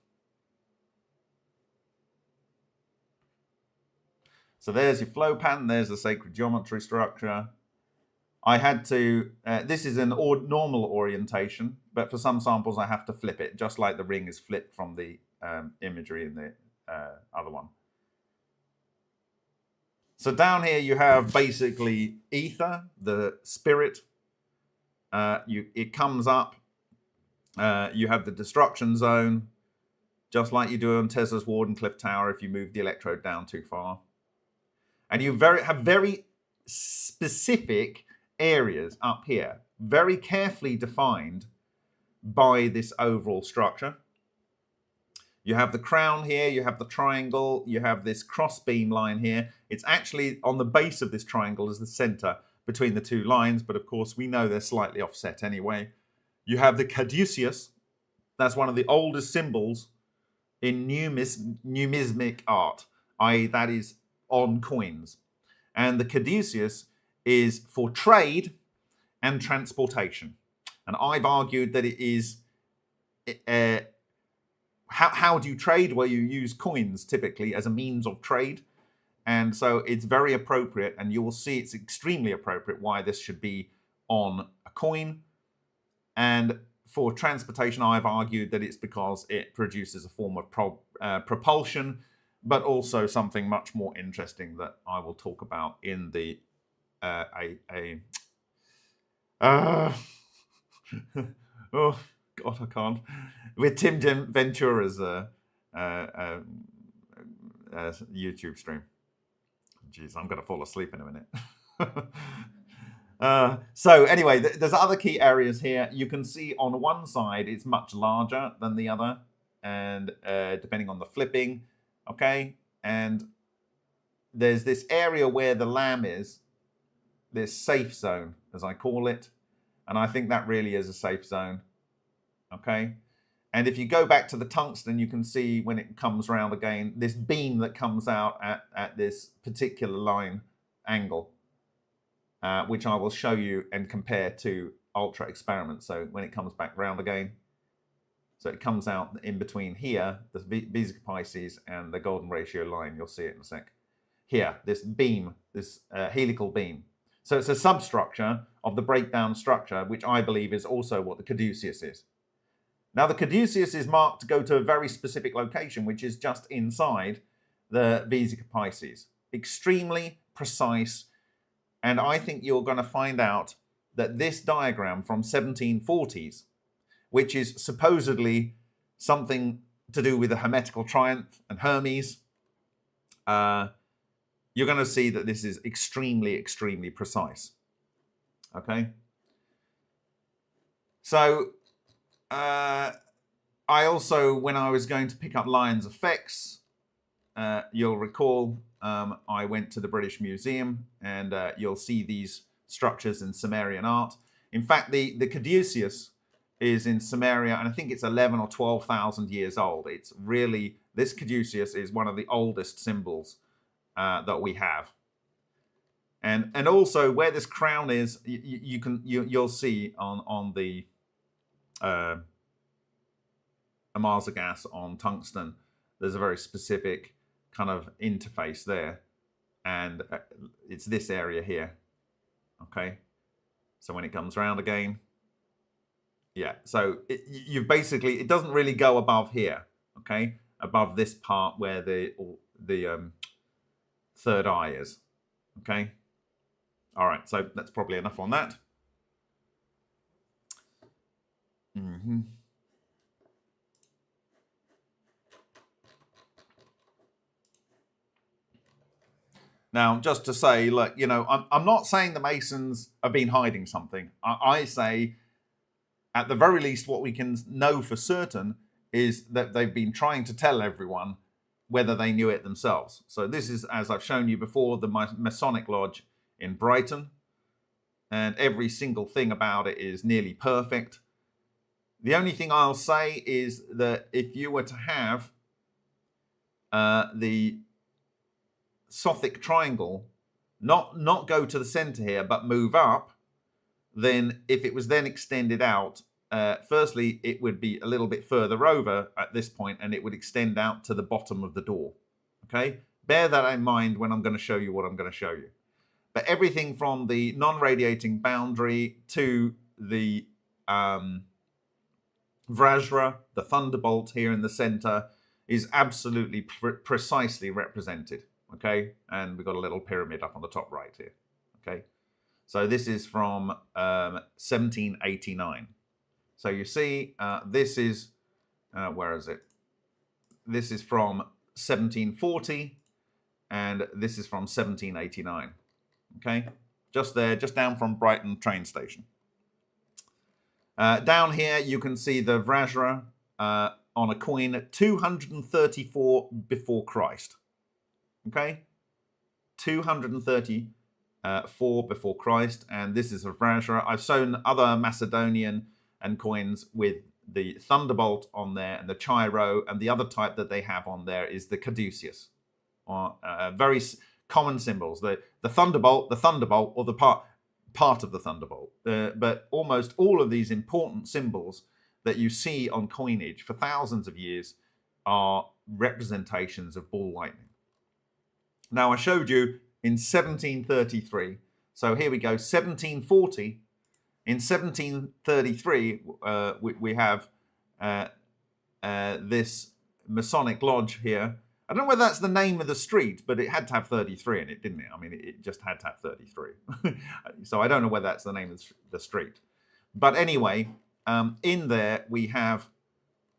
So there's your flow pattern, there's the sacred geometry structure. I had to, this is an normal orientation, but for some samples I have to flip it, just like the ring is flipped from the imagery in the other one. So down here you have basically ether, the spirit. It comes up, you have the destruction zone, just like you do on Tesla's Wardenclyffe Tower if you move the electrode down too far. And you have very specific areas up here, very carefully defined by this overall structure. You have the crown here, you have the triangle, you have this cross beam line here. It's actually on the base of this triangle is the center between the two lines, but of course we know they're slightly offset anyway. You have the caduceus. That's one of the oldest symbols in numismatic art, i.e. that is on coins. And the caduceus is for trade and transportation. And I've argued that it is, how do you trade? Well, you use coins typically as a means of trade. And so it's very appropriate, and you will see it's extremely appropriate why this should be on a coin. And for transportation, I've argued that it's because it produces a form of propulsion, but also something much more interesting that I will talk about in the oh God, I can't. With Tim Ventura's YouTube stream. Jeez, I'm going to fall asleep in a minute. So anyway, there's other key areas here. You can see on one side it's much larger than the other, and depending on the flipping. Okay, and there's this area where the lamb is, this safe zone, as I call it, and I think that really is a safe zone. Okay, and if you go back to the tungsten, you can see when it comes round again, this beam that comes out at this particular line angle, which I will show you and compare to ultra experiments. So when it comes back round again, so it comes out in between here, the Vesica Pisces and the golden ratio line. You'll see it in a sec. Here, this beam, this helical beam. So it's a substructure of the breakdown structure, which I believe is also what the caduceus is. Now, the caduceus is marked to go to a very specific location, which is just inside the Vesica Pisces. Extremely precise. And I think you're going to find out that this diagram from 1740s, which is supposedly something to do with the Hermetical Triumph and Hermes, you're going to see that this is extremely, extremely precise. Okay? So, I also, when I was going to pick up Lion's effects, you'll recall I went to the British Museum, and you'll see these structures in Sumerian art. In fact, the caduceus is in Sumeria, and I think it's 11 or 12,000 years old. It's really, this caduceus is one of the oldest symbols that we have. And also where this crown is, you'll see on the Amarza gas on tungsten, there's a very specific kind of interface there, and it's this area here. Okay, so when it comes around again, Yeah, so you've basically, it doesn't really go above here, okay? Above this part where the third eye is, okay? All right, so that's probably enough on that. Now, just to say, look, you know, I'm not saying the Masons have been hiding something. I say, at the very least, what we can know for certain is that they've been trying to tell everyone whether they knew it themselves. So this is, as I've shown you before, the Masonic Lodge in Brighton. And every single thing about it is nearly perfect. The only thing I'll say is that if you were to have the Sothic triangle not go to the center here, but move up, then if it was then extended out, firstly, it would be a little bit further over at this point, and it would extend out to the bottom of the door. Okay? Bear that in mind when I'm going to show you what I'm going to show you. But everything from the non-radiating boundary to the Vajra, the thunderbolt here in the center, is absolutely precisely represented. Okay? And we've got a little pyramid up on the top right here. Okay? So this is from 1789. So you see, this is, where is it? This is from 1740, and this is from 1789. Okay, just there, just down from Brighton train station. Down here, you can see the Vajra on a coin 234 before Christ. Okay, 234 before Christ, and this is a Vajra. I've shown other Macedonian and coins with the thunderbolt on there and the Chiro, and the other type that they have on there is the caduceus, or very common symbols. The thunderbolt, or the part of the thunderbolt. But almost all of these important symbols that you see on coinage for thousands of years are representations of ball lightning. Now, I showed you in 1733. So here we go, 1740. In 1733, we have this Masonic Lodge here. I don't know whether that's the name of the street, but it had to have 33 in it, didn't it? I mean, it just had to have 33. So I don't know whether that's the name of the street. But anyway, in there we have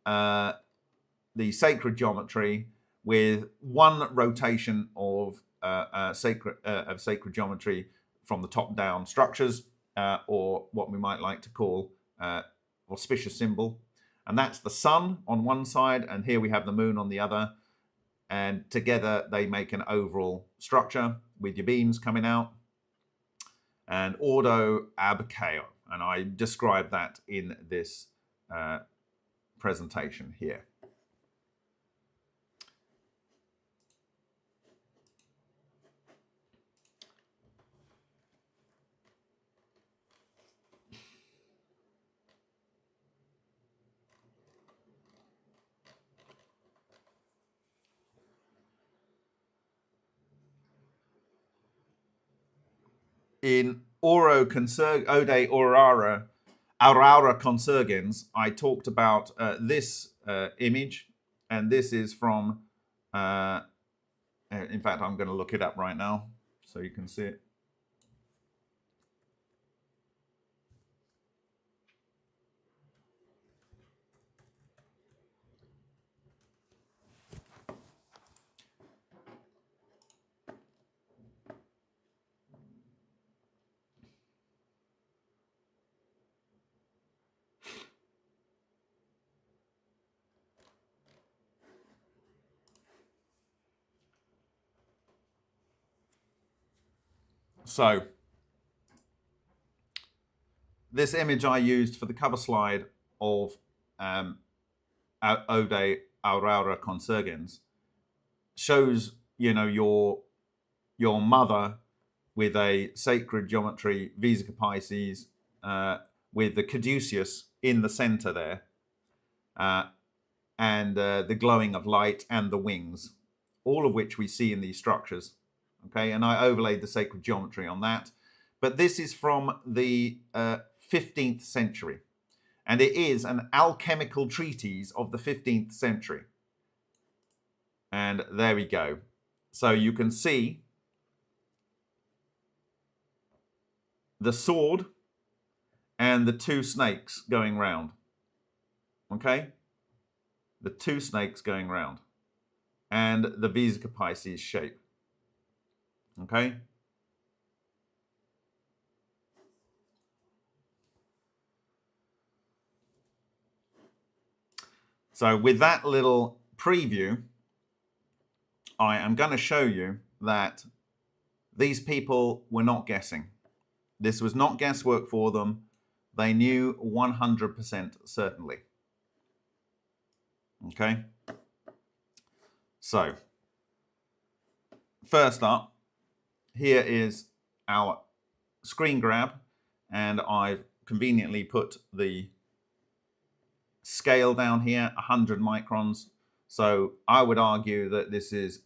the sacred geometry with one rotation of sacred geometry from the top-down structures, or what we might like to call auspicious symbol. And that's the sun on one side, and here we have the moon on the other. And together they make an overall structure with your beams coming out. And ordo ab chao. And I describe that in this presentation here. In Ode Aurora Consurgens, I talked about this image, and this is from, in fact, I'm going to look it up right now so you can see it. So this image I used for the cover slide of Ode Aurora Consurgens shows, you know, your mother with a sacred geometry Vesica Pisces with the caduceus in the center there, and the glowing of light and the wings, all of which we see in these structures. Okay, and I overlaid the sacred geometry on that. But this is from the 15th century. And it is an alchemical treatise of the 15th century. And there we go. So you can see the sword and the two snakes going round. Okay? The two snakes going round. And the Vesica Pisces shape. Okay? So with that little preview, I am going to show you that these people were not guessing. This was not guesswork for them. They knew 100% certainly. Okay? So, first up, here is our screen grab, and I've conveniently put the scale down here, 100 microns. So I would argue that this is,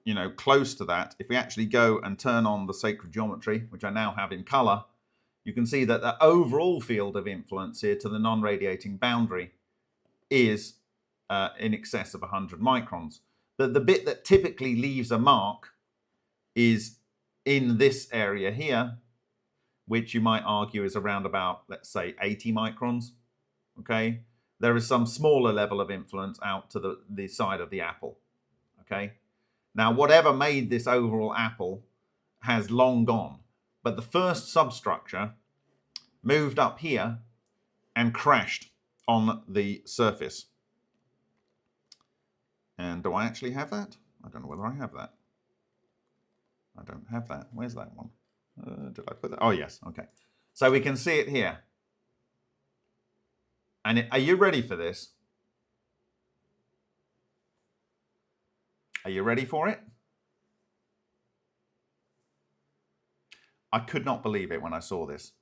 you know, close to that. If we actually go and turn on the sacred geometry, which I now have in color, you can see that the overall field of influence here to the non-radiating boundary is in excess of 100 microns. But the bit that typically leaves a mark is in this area here, which you might argue is around about, let's say, 80 microns. Okay, there is some smaller level of influence out to the side of the apple. Okay, now whatever made this overall apple has long gone, but the first substructure moved up here and crashed on the surface. And do I actually have that? I don't know whether I have that. I don't have that. Where's that one? Did I put that? Oh, yes. Okay. So we can see it here. And are you ready for this? Are you ready for it? I could not believe it when I saw this.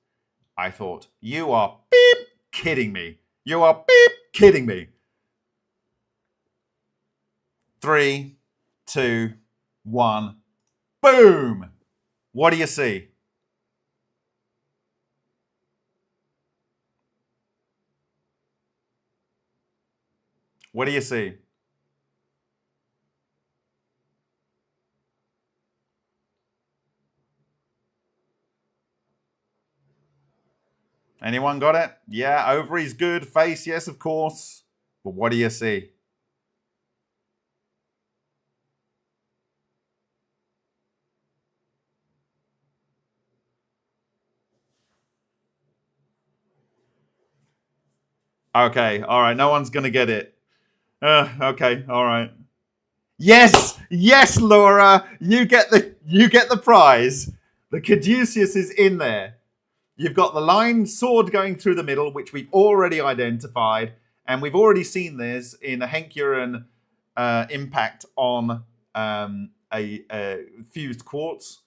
I thought, you are beep kidding me. You are beep kidding me. 3, 2, 1. Boom! What do you see? What do you see? Anyone got it? Yeah, ovaries good, face, yes, of course. But what do you see? Okay, all right, no one's gonna get it. Okay, all right. Yes, yes, Laura, you get the prize. The caduceus is in there. You've got the line sword going through the middle, which we've already identified, and we've already seen this in a Henk-Uren impact on a fused quartz,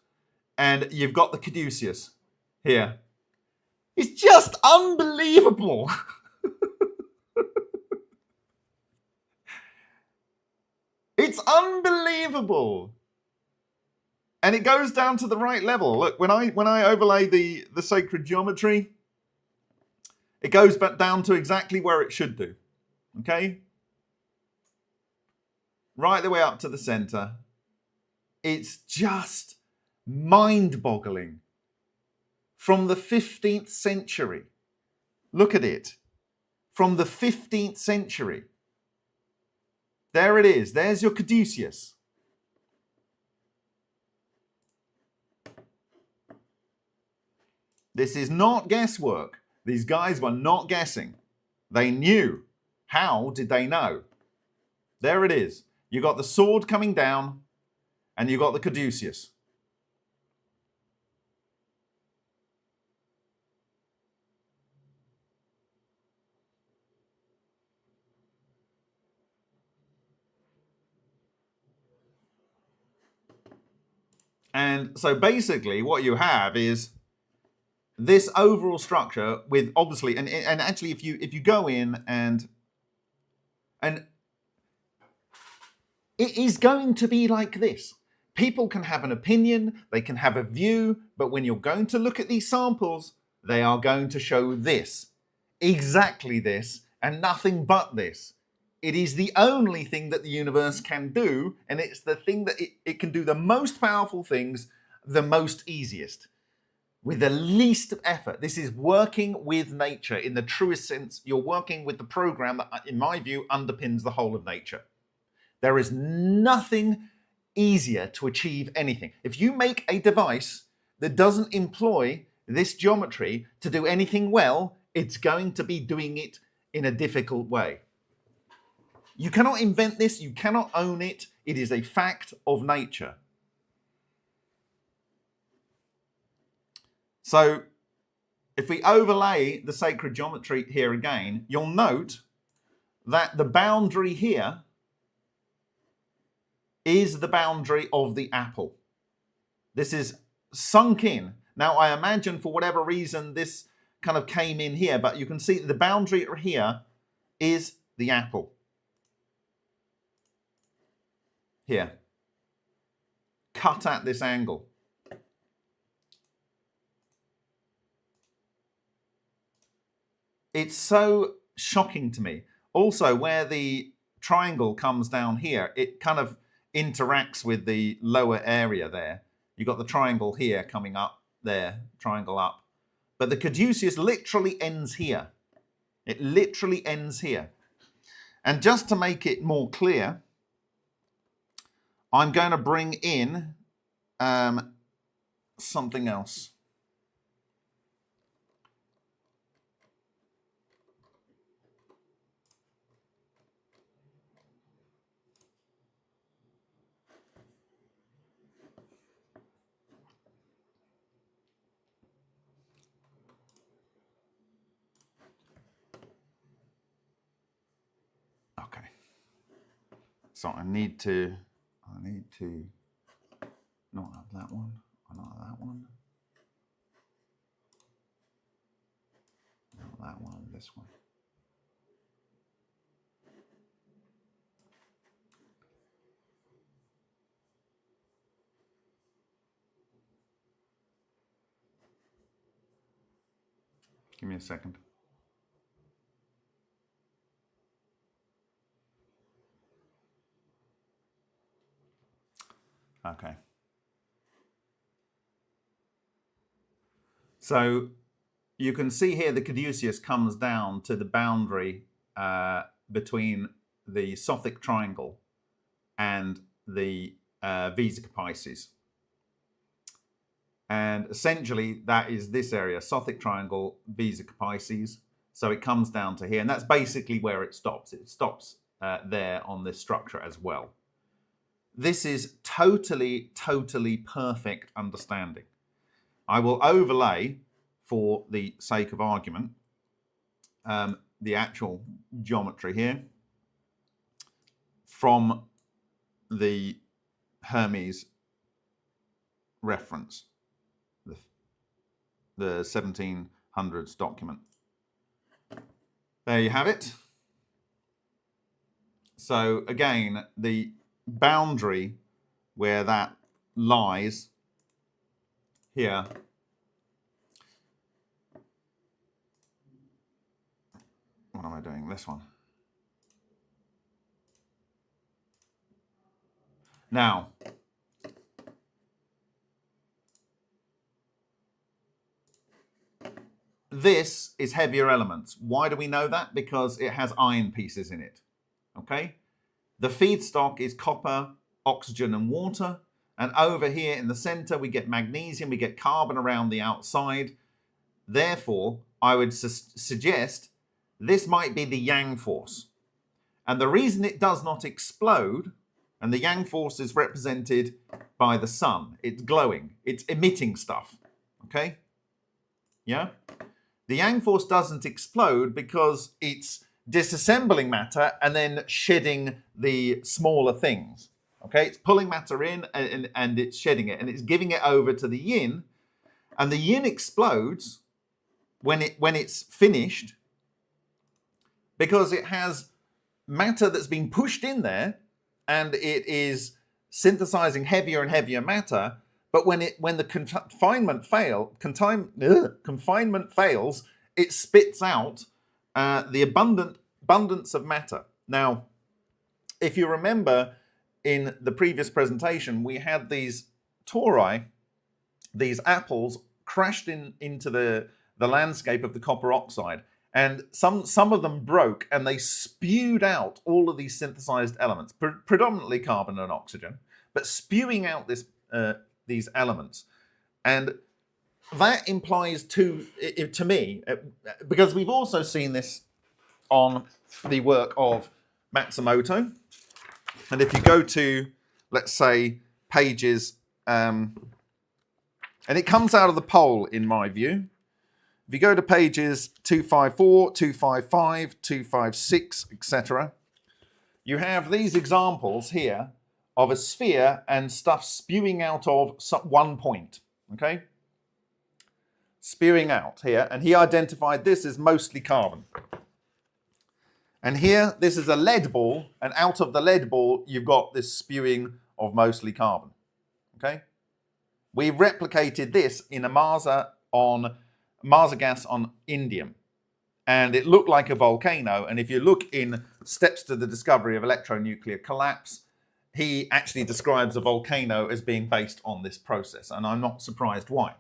and you've got the caduceus here. It's just unbelievable. It's unbelievable. And it goes down to the right level. Look, when I overlay the sacred geometry, it goes back down to exactly where it should do. Okay? Right the way up to the center. It's just mind-boggling. From the 15th century. Look at it. From the 15th century. There it is. There's your caduceus. This is not guesswork. These guys were not guessing. They knew. How did they know? There it is. You got the sword coming down, and you got the caduceus. And so basically what you have is this overall structure with obviously, and actually if you go in and it is going to be like this. People can have an opinion, they can have a view, but when you're going to look at these samples, they are going to show this. exactly this and nothing but this. It is the only thing that the universe can do, and it's the thing that it can do the most powerful things the most easiest, with the least effort. This is working with nature in the truest sense. You're working with the program that, in my view, underpins the whole of nature. There is nothing easier to achieve anything. If you make a device that doesn't employ this geometry to do anything well, it's going to be doing it in a difficult way. You cannot invent this, you cannot own it. It is a fact of nature. So if we overlay the sacred geometry here again, you'll note that the boundary here is the boundary of the apple. This is sunk in. Now, I imagine for whatever reason this kind of came in here, but you can see the boundary here is the apple. Here. Cut at this angle. It's so shocking to me. Also, where the triangle comes down here, it kind of interacts with the lower area there. You've got the triangle here coming up there, triangle up. But the caduceus literally ends here. It literally ends here. And just to make it more clear, I'm going to bring in something else. Okay. So I need to not have that one, not that one, not that one, this one. Give me a second. Okay. So you can see here the caduceus comes down to the boundary between the Sothic triangle and the Vesica Pisces. And essentially that is this area, Sothic triangle, Vesica Pisces. So it comes down to here, and that's basically where it stops. It stops there on this structure as well. This is totally, totally perfect understanding. I will overlay, for the sake of argument, the actual geometry here from the Hermes reference, the 1700s document. There you have it. So again, the boundary where that lies here what am I doing? This one. Now, this is heavier elements. Why do we know that? Because it has iron pieces in it. Okay? The feedstock is copper, oxygen, and water. And over here in the center, we get magnesium, we get carbon around the outside. Therefore, I would suggest this might be the yang force. And the reason it does not explode, and the yang force is represented by the sun. It's glowing. It's emitting stuff. Okay? Yeah? The yang force doesn't explode because it's disassembling matter and then shedding the smaller things. Okay? It's pulling matter in and it's shedding it. And it's giving it over to the yin. And the yin explodes when it's finished because it has matter that's been pushed in there and it is synthesizing heavier and heavier matter. But when the confinement fails, it spits out the abundance of matter. Now, if you remember in the previous presentation, we had these tori, these apples, crashed into the landscape of the copper oxide. And some of them broke and they spewed out all of these synthesized elements, predominantly carbon and oxygen, but spewing out these elements. And that implies to me, because we've also seen this on the work of Matsumoto. And if you go to, let's say, pages, and it comes out of the poll in my view. If you go to pages 254, 255, 256, etc., you have these examples here of a sphere and stuff spewing out of one point, okay? Spewing out here, and he identified this as mostly carbon. And here, this is a lead ball, and out of the lead ball, you've got this spewing of mostly carbon, okay? We replicated this in a Marsa gas on indium, and it looked like a volcano. And if you look in Steps to the Discovery of Electronuclear Collapse, he actually describes a volcano as being based on this process, and I'm not surprised why.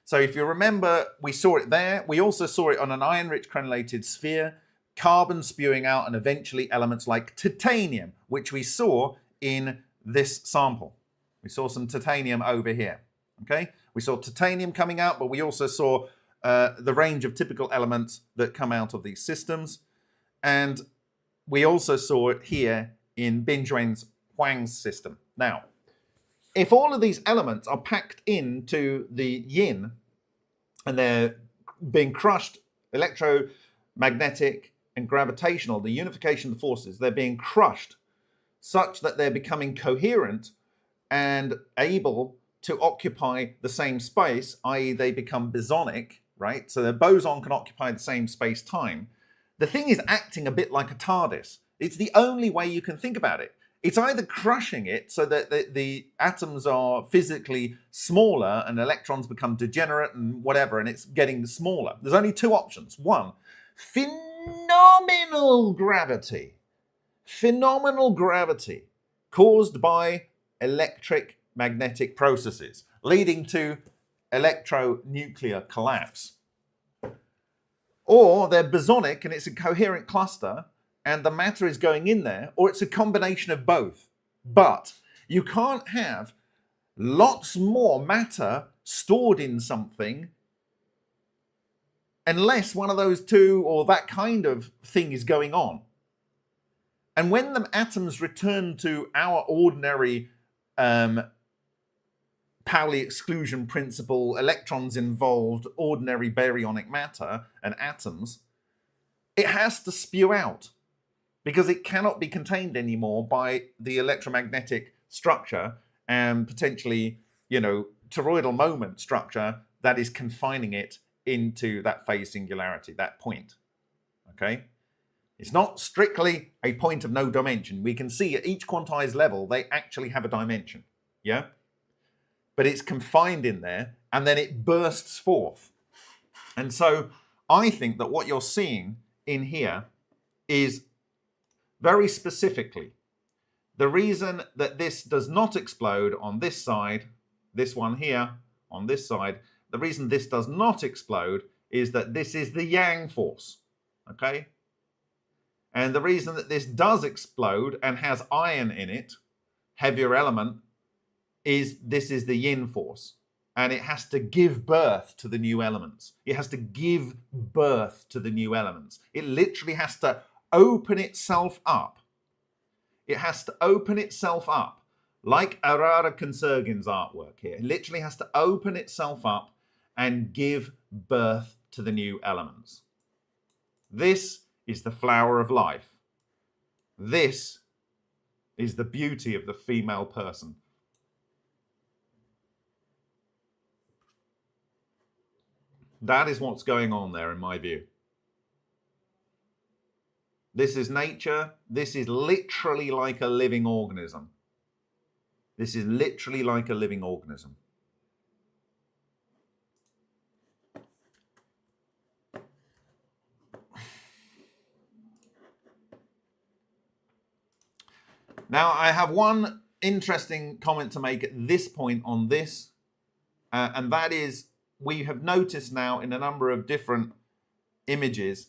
So if you remember, we saw it there. We also saw it on an iron-rich crenellated sphere, carbon spewing out, and eventually elements like titanium, which we saw in this sample. We saw some titanium over here, okay? We saw titanium coming out, but we also saw the range of typical elements that come out of these systems. And we also saw it here in Binjuen's Huang's system. Now, if all of these elements are packed into the yin and they're being crushed, electromagnetic and gravitational, the unification of the forces, they're being crushed such that they're becoming coherent and able to occupy the same space, i.e. they become bosonic, right? So the boson can occupy the same space-time. The thing is acting a bit like a TARDIS. It's the only way you can think about it. It's either crushing it so that the atoms are physically smaller and electrons become degenerate and whatever, and it's getting smaller. There's only two options. One, phenomenal gravity. Phenomenal gravity caused by electric magnetic processes, leading to electronuclear collapse. Or they're bosonic and it's a coherent cluster and the matter is going in there, or it's a combination of both. But you can't have lots more matter stored in something unless one of those two or that kind of thing is going on. And when the atoms return to our ordinary Pauli exclusion principle, electrons involved, ordinary baryonic matter and atoms, it has to spew out because it cannot be contained anymore by the electromagnetic structure and potentially, toroidal moment structure that is confining it into that phase singularity, that point. Okay? It's not strictly a point of no dimension. We can see at each quantized level, they actually have a dimension. Yeah? But it's confined in there and then it bursts forth. And so I think that what you're seeing in here is very specifically the reason that this does not explode on this side, this one here on this side, the reason this does not explode is that this is the yang force, okay? And the reason that this does explode and has iron in it, heavier element, is this is the yin force. And it has to give birth to the new elements. It has to give birth to the new elements. It literally has to open itself up. It has to open itself up, like Arara Konsergin's artwork here. It literally has to open itself up and give birth to the new elements. This is the flower of life. This is the beauty of the female person. That is what's going on there, in my view. This is nature. This is literally like a living organism. This is literally like a living organism. Now, I have one interesting comment to make at this point on this, and that is we have noticed now in a number of different images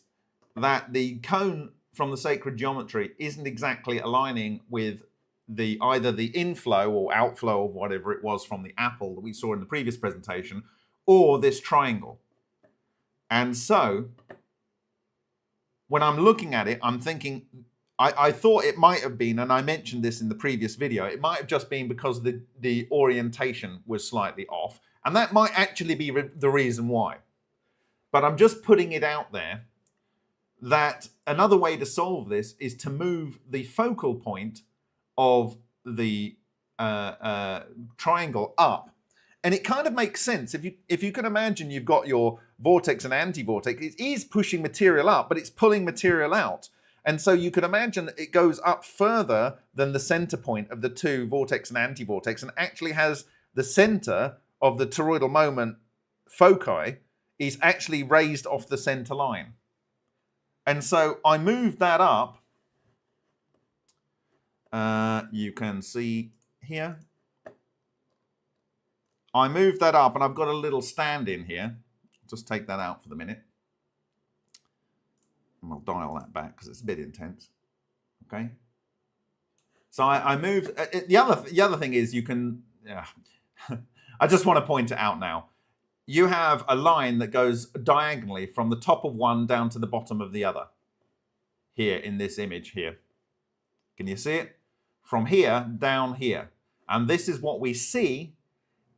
that the cone from the sacred geometry isn't exactly aligning with the either the inflow or outflow of whatever it was from the apple that we saw in the previous presentation, or this triangle. And so when I'm looking at it, I'm thinking, I thought it might have been, and I mentioned this in the previous video, it might have just been because the orientation was slightly off. And that might actually be the reason why. But I'm just putting it out there that another way to solve this is to move the focal point of the triangle up. And it kind of makes sense. If you can imagine you've got your vortex and anti-vortex, it is pushing material up, but it's pulling material out. And so you could imagine that it goes up further than the center point of the two vortex and anti-vortex, and actually has the center of the toroidal moment foci is actually raised off the center line. And so I moved that up. You can see here. I moved that up, and I've got a little stand in here. Just take that out for the minute. And I'll dial that back because it's a bit intense. Okay. So I moved. The other thing is you can. Yeah. I just want to point it out now. You have a line that goes diagonally from the top of one down to the bottom of the other. Here in this image here. Can you see it? From here down here. And this is what we see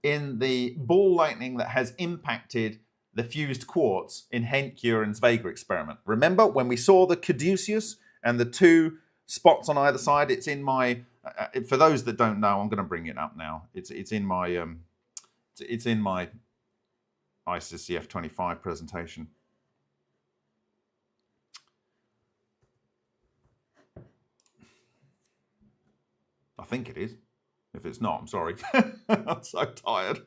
in the ball lightning that has impacted the fused quartz in Henk Uren's Vega experiment. Remember when we saw the caduceus and the two spots on either side? It's in my, for those that don't know, I'm going to bring it up now. It's in my ICCF 25 presentation. I think it is. If it's not, I'm sorry. I'm so tired.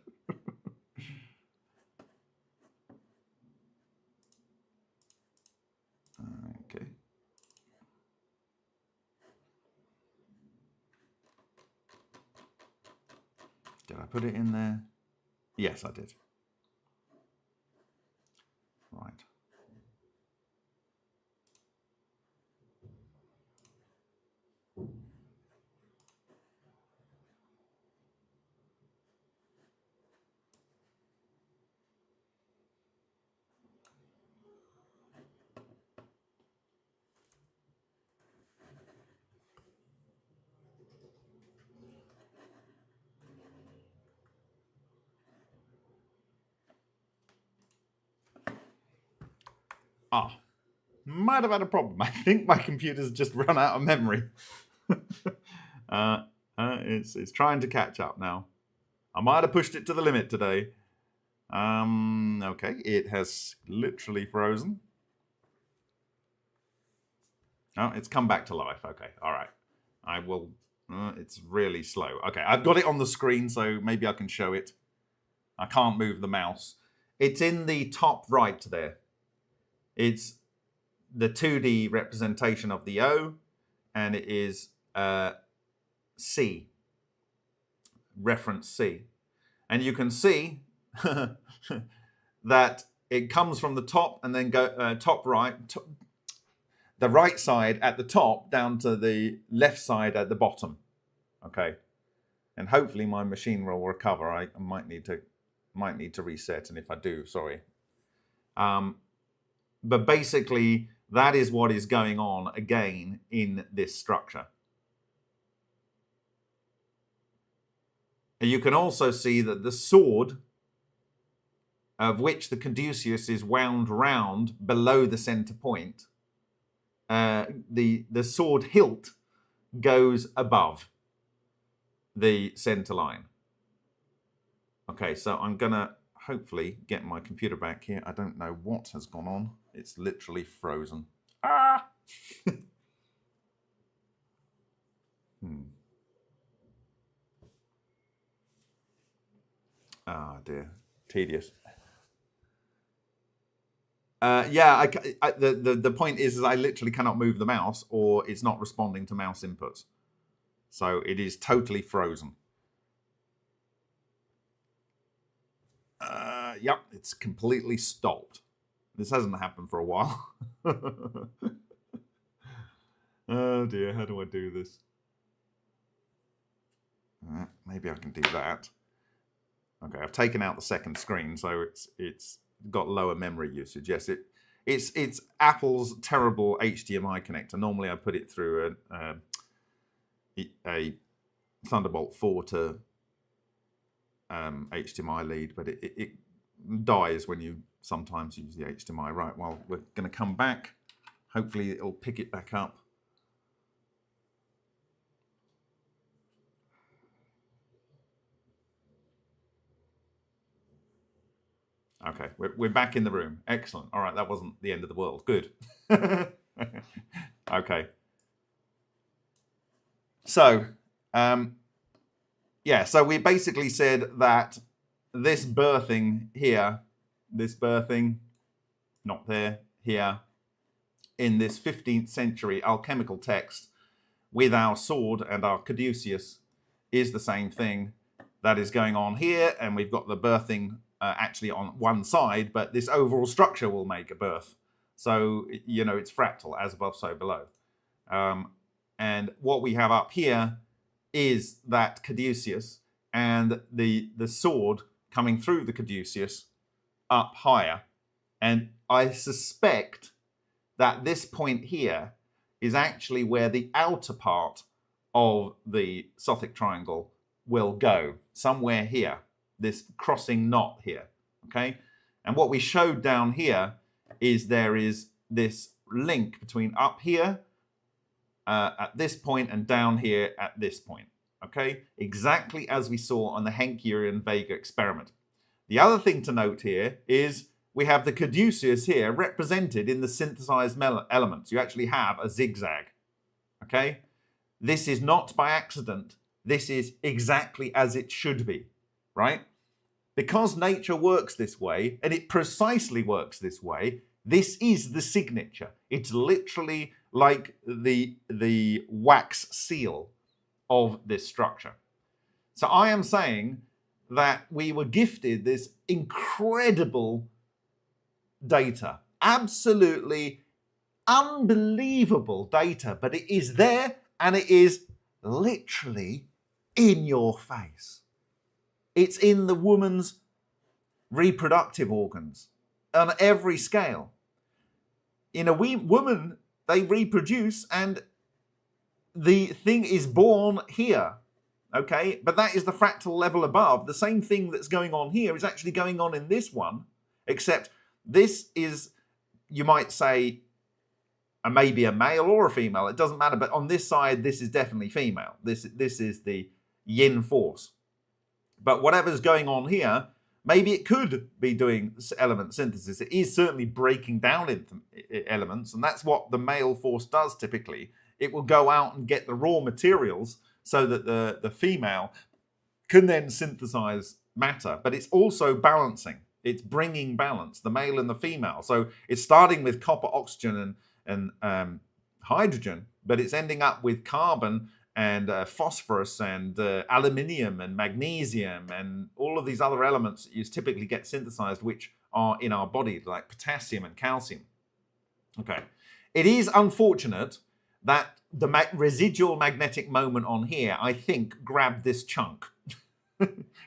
Okay. Did I put it in there? Yes, I did. Right. Ah, might have had a problem. I think my computer's just run out of memory. It's trying to catch up now. I might have pushed it to the limit today. Okay, it has literally frozen. Oh, it's come back to life. Okay, all right. I will. It's really slow. Okay, I've got it on the screen, so maybe I can show it. I can't move the mouse. It's in the top right there. It's the 2D representation of the O, and it is C, reference C. And you can see that it comes from the top and then go top right, the right side at the top down to the left side at the bottom. Okay, and hopefully my machine will recover. I might need to reset, and if I do, sorry. But basically, that is what is going on again in this structure. And you can also see that the sword, of which the caduceus is wound round below the center point, the sword hilt goes above the center line. Okay, so I'm going to hopefully get my computer back here. I don't know what has gone on. It's literally frozen. Ah! Ah, dear. Tedious. Yeah, the point is I literally cannot move the mouse, or it's not responding to mouse inputs. So it is totally frozen. Yep, it's completely stopped. This hasn't happened for a while. Oh dear, how do I do this? Maybe I can do that. Okay, I've taken out the second screen, so it's got lower memory usage. Yes, it's Apple's terrible HDMI connector. Normally, I put it through a Thunderbolt 4 to HDMI lead, but it dies when you sometimes use the HDMI. Right, well, we're going to come back. Hopefully, it'll pick it back up. Okay, we're back in the room. Excellent. All right, that wasn't the end of the world. Good. Okay. So, yeah, so we basically said that this birthing here, this birthing, not there, here, in this 15th century alchemical text with our sword and our caduceus is the same thing that is going on here, and we've got the birthing actually on one side, but this overall structure will make a birth. So, you know, it's fractal, as above, so below. And what we have up here is that caduceus and the sword coming through the caduceus up higher. And I suspect that this point here is actually where the outer part of the Sothic triangle will go, somewhere here, this crossing knot here, okay? And what we showed down here is there is this link between up here at this point and down here at this point, okay? Exactly as we saw on the Henkurian-Vega experiment. The other thing to note here is we have the caduceus here represented in the synthesized elements. You actually have a zigzag, okay? This is not by accident. This is exactly as it should be, right? Because nature works this way, and it precisely works this way, this is the signature. It's literally like the wax seal of this structure. So I am saying that we were gifted this incredible data, absolutely unbelievable data, but it is there and it is literally in your face. It's in the woman's reproductive organs on every scale. In a woman, they reproduce and the thing is born here, okay? But that is the fractal level above. The same thing that's going on here is actually going on in this one, except this is, you might say, maybe a male or a female. It doesn't matter. But on this side, this is definitely female. This is the yin force. But whatever's going on here, maybe it could be doing element synthesis. It is certainly breaking down elements, and that's what the male force does typically. It will go out and get the raw materials so that the female can then synthesize matter. But it's also balancing. It's bringing balance, the male and the female. So it's starting with copper, oxygen, and hydrogen, but it's ending up with carbon and phosphorus and aluminium and magnesium and all of these other elements that you typically get synthesized, which are in our body, like potassium and calcium. Okay. It is unfortunate that the residual magnetic moment on here, I think, grabbed this chunk.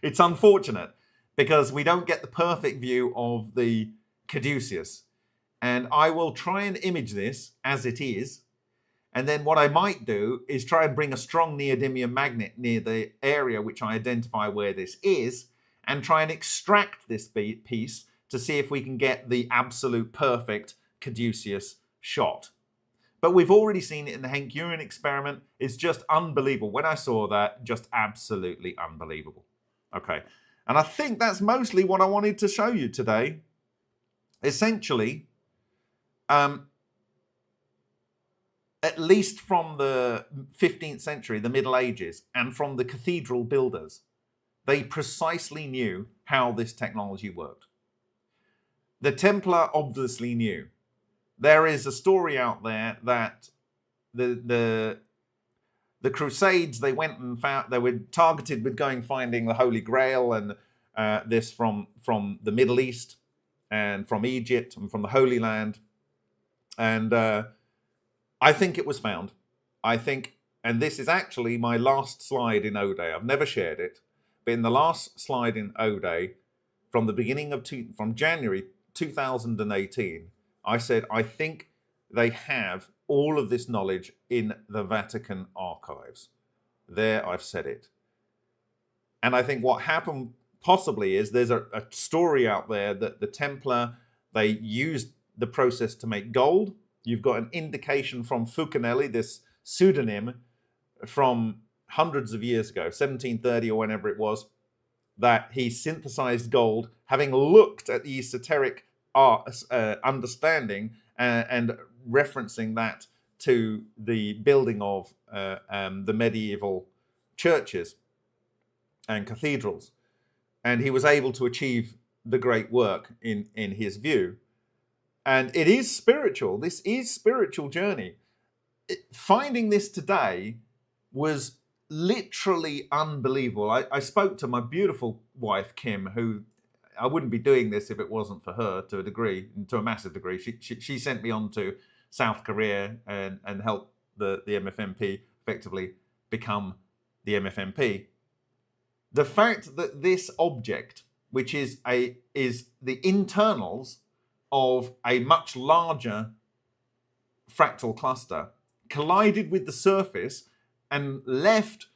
It's unfortunate because we don't get the perfect view of the caduceus. And I will try and image this as it is. And then what I might do is try and bring a strong neodymium magnet near the area which I identify where this is and try and extract this piece to see if we can get the absolute perfect caduceus shot. But we've already seen it in the Henkurian experiment. It's just unbelievable. When I saw that, just absolutely unbelievable. Okay. And I think that's mostly what I wanted to show you today. Essentially, at least from the 15th century, the Middle Ages, and from the cathedral builders, they precisely knew how this technology worked. The Templar obviously knew. There is a story out there that the the Crusades, they went and found, they were targeted with going finding the Holy Grail and this from the Middle East and from Egypt and from the Holy Land. And I think it was found. I think, and this is actually my last slide in O-Day. I've never shared it, but in the last slide in O-Day, from the beginning of from January 2018, I said I think they have all of this knowledge in the Vatican archives. There, I've said it. And I think what happened possibly is there's a story out there that the Templar, they used the process to make gold. You've got an indication from Fucanelli, this pseudonym from hundreds of years ago, 1730 or whenever it was, that he synthesized gold, having looked at the esoteric understanding and referencing that to the building of the medieval churches and cathedrals. And he was able to achieve the great work in his view. And it is spiritual. This is spiritual journey. Finding this today was literally unbelievable. I spoke to my beautiful wife, Kim, who I wouldn't be doing this if it wasn't for her to a degree, to a massive degree. She sent me on to South Korea and helped the MFMP effectively become the MFMP. The fact that this object, which is the internals of a much larger fractal cluster, collided with the surface and left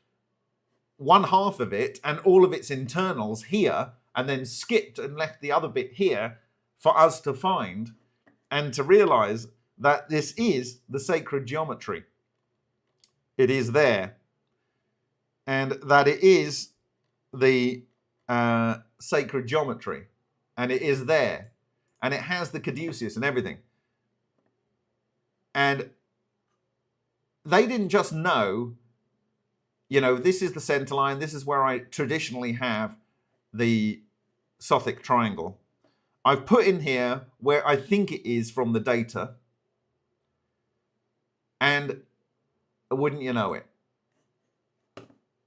one half of it and all of its internals here, and then skipped and left the other bit here for us to find and to realize that this is the sacred geometry. It is there. And that it is the sacred geometry. And it is there. And it has the caduceus and everything. And they didn't just know, you know, this is the center line, this is where I traditionally have the Sothic triangle. I've put in here where I think it is from the data. And wouldn't you know it?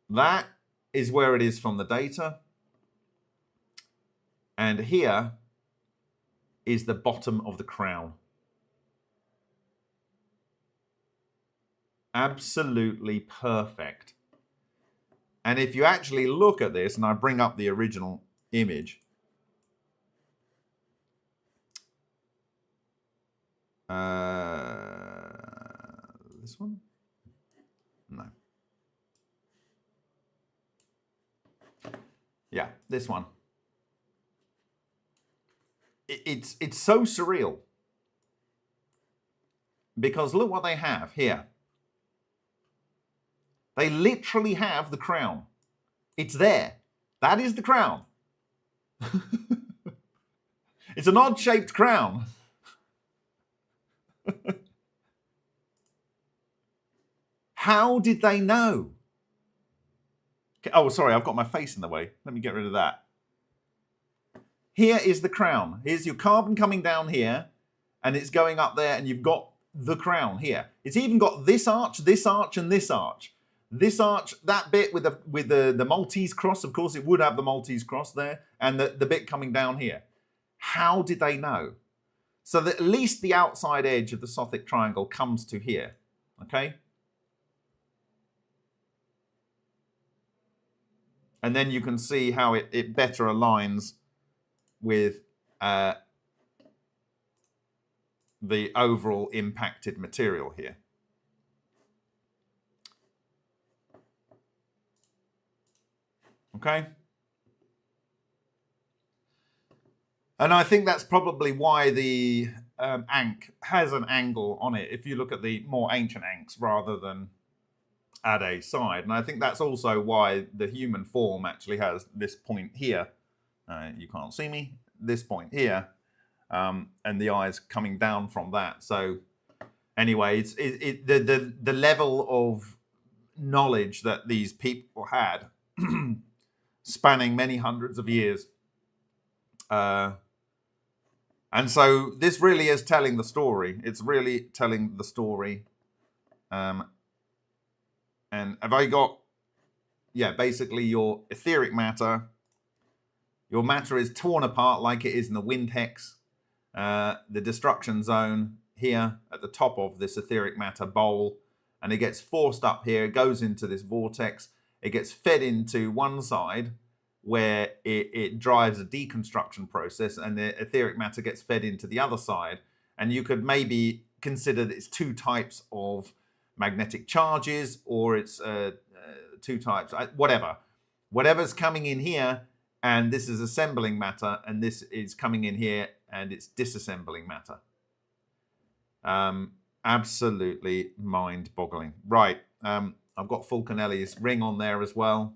That is where it is from the data. And here is the bottom of the crown. Absolutely perfect. And if you actually look at this, and I bring up the original image, this one? No. Yeah, this one. It's so surreal. Because look what they have here. They literally have the crown. It's there. That is the crown. It's an odd-shaped crown. How did they know? Oh, sorry, I've got my face in the way. Let me get rid of that. Here is the crown. Here's your carbon coming down here, and it's going up there, and you've got the crown here. It's even got this arch, and this arch. This arch, that bit with the Maltese cross, of course, it would have the Maltese cross there, and the bit coming down here. How did they know? So that at least the outside edge of the Sothic triangle comes to here, okay? And then you can see how it better aligns with the overall impacted material here. Okay? And I think that's probably why the Ankh has an angle on it, if you look at the more ancient Ankhs rather than at a side. And I think that's also why the human form actually has this point here. You can't see me. This point here. And the eyes coming down from that. So anyway, the level of knowledge that these people had spanning many hundreds of years. And so this really is telling the story. It's really telling the story. And have I got, yeah, basically your etheric matter. Your matter is torn apart like it is in the wind hex. The destruction zone here at the top of this etheric matter bowl, and it gets forced up here, it goes into this vortex, it gets fed into one side where it drives a deconstruction process, and the etheric matter gets fed into the other side. And you could maybe consider that it's two types of magnetic charges, or it's two types, whatever's coming in here, and this is assembling matter, and this is coming in here and it's disassembling matter. Absolutely mind-boggling. Right, I've got Fulcanelli's ring on there as well,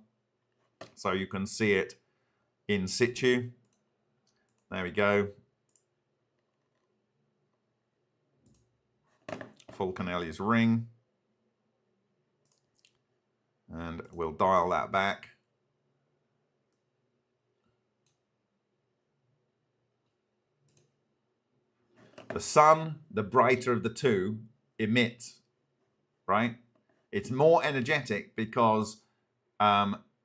so you can see it in situ. There we go. Fulcanelli's ring. And we'll dial that back. The sun, the brighter of the two, emits, right? It's more energetic because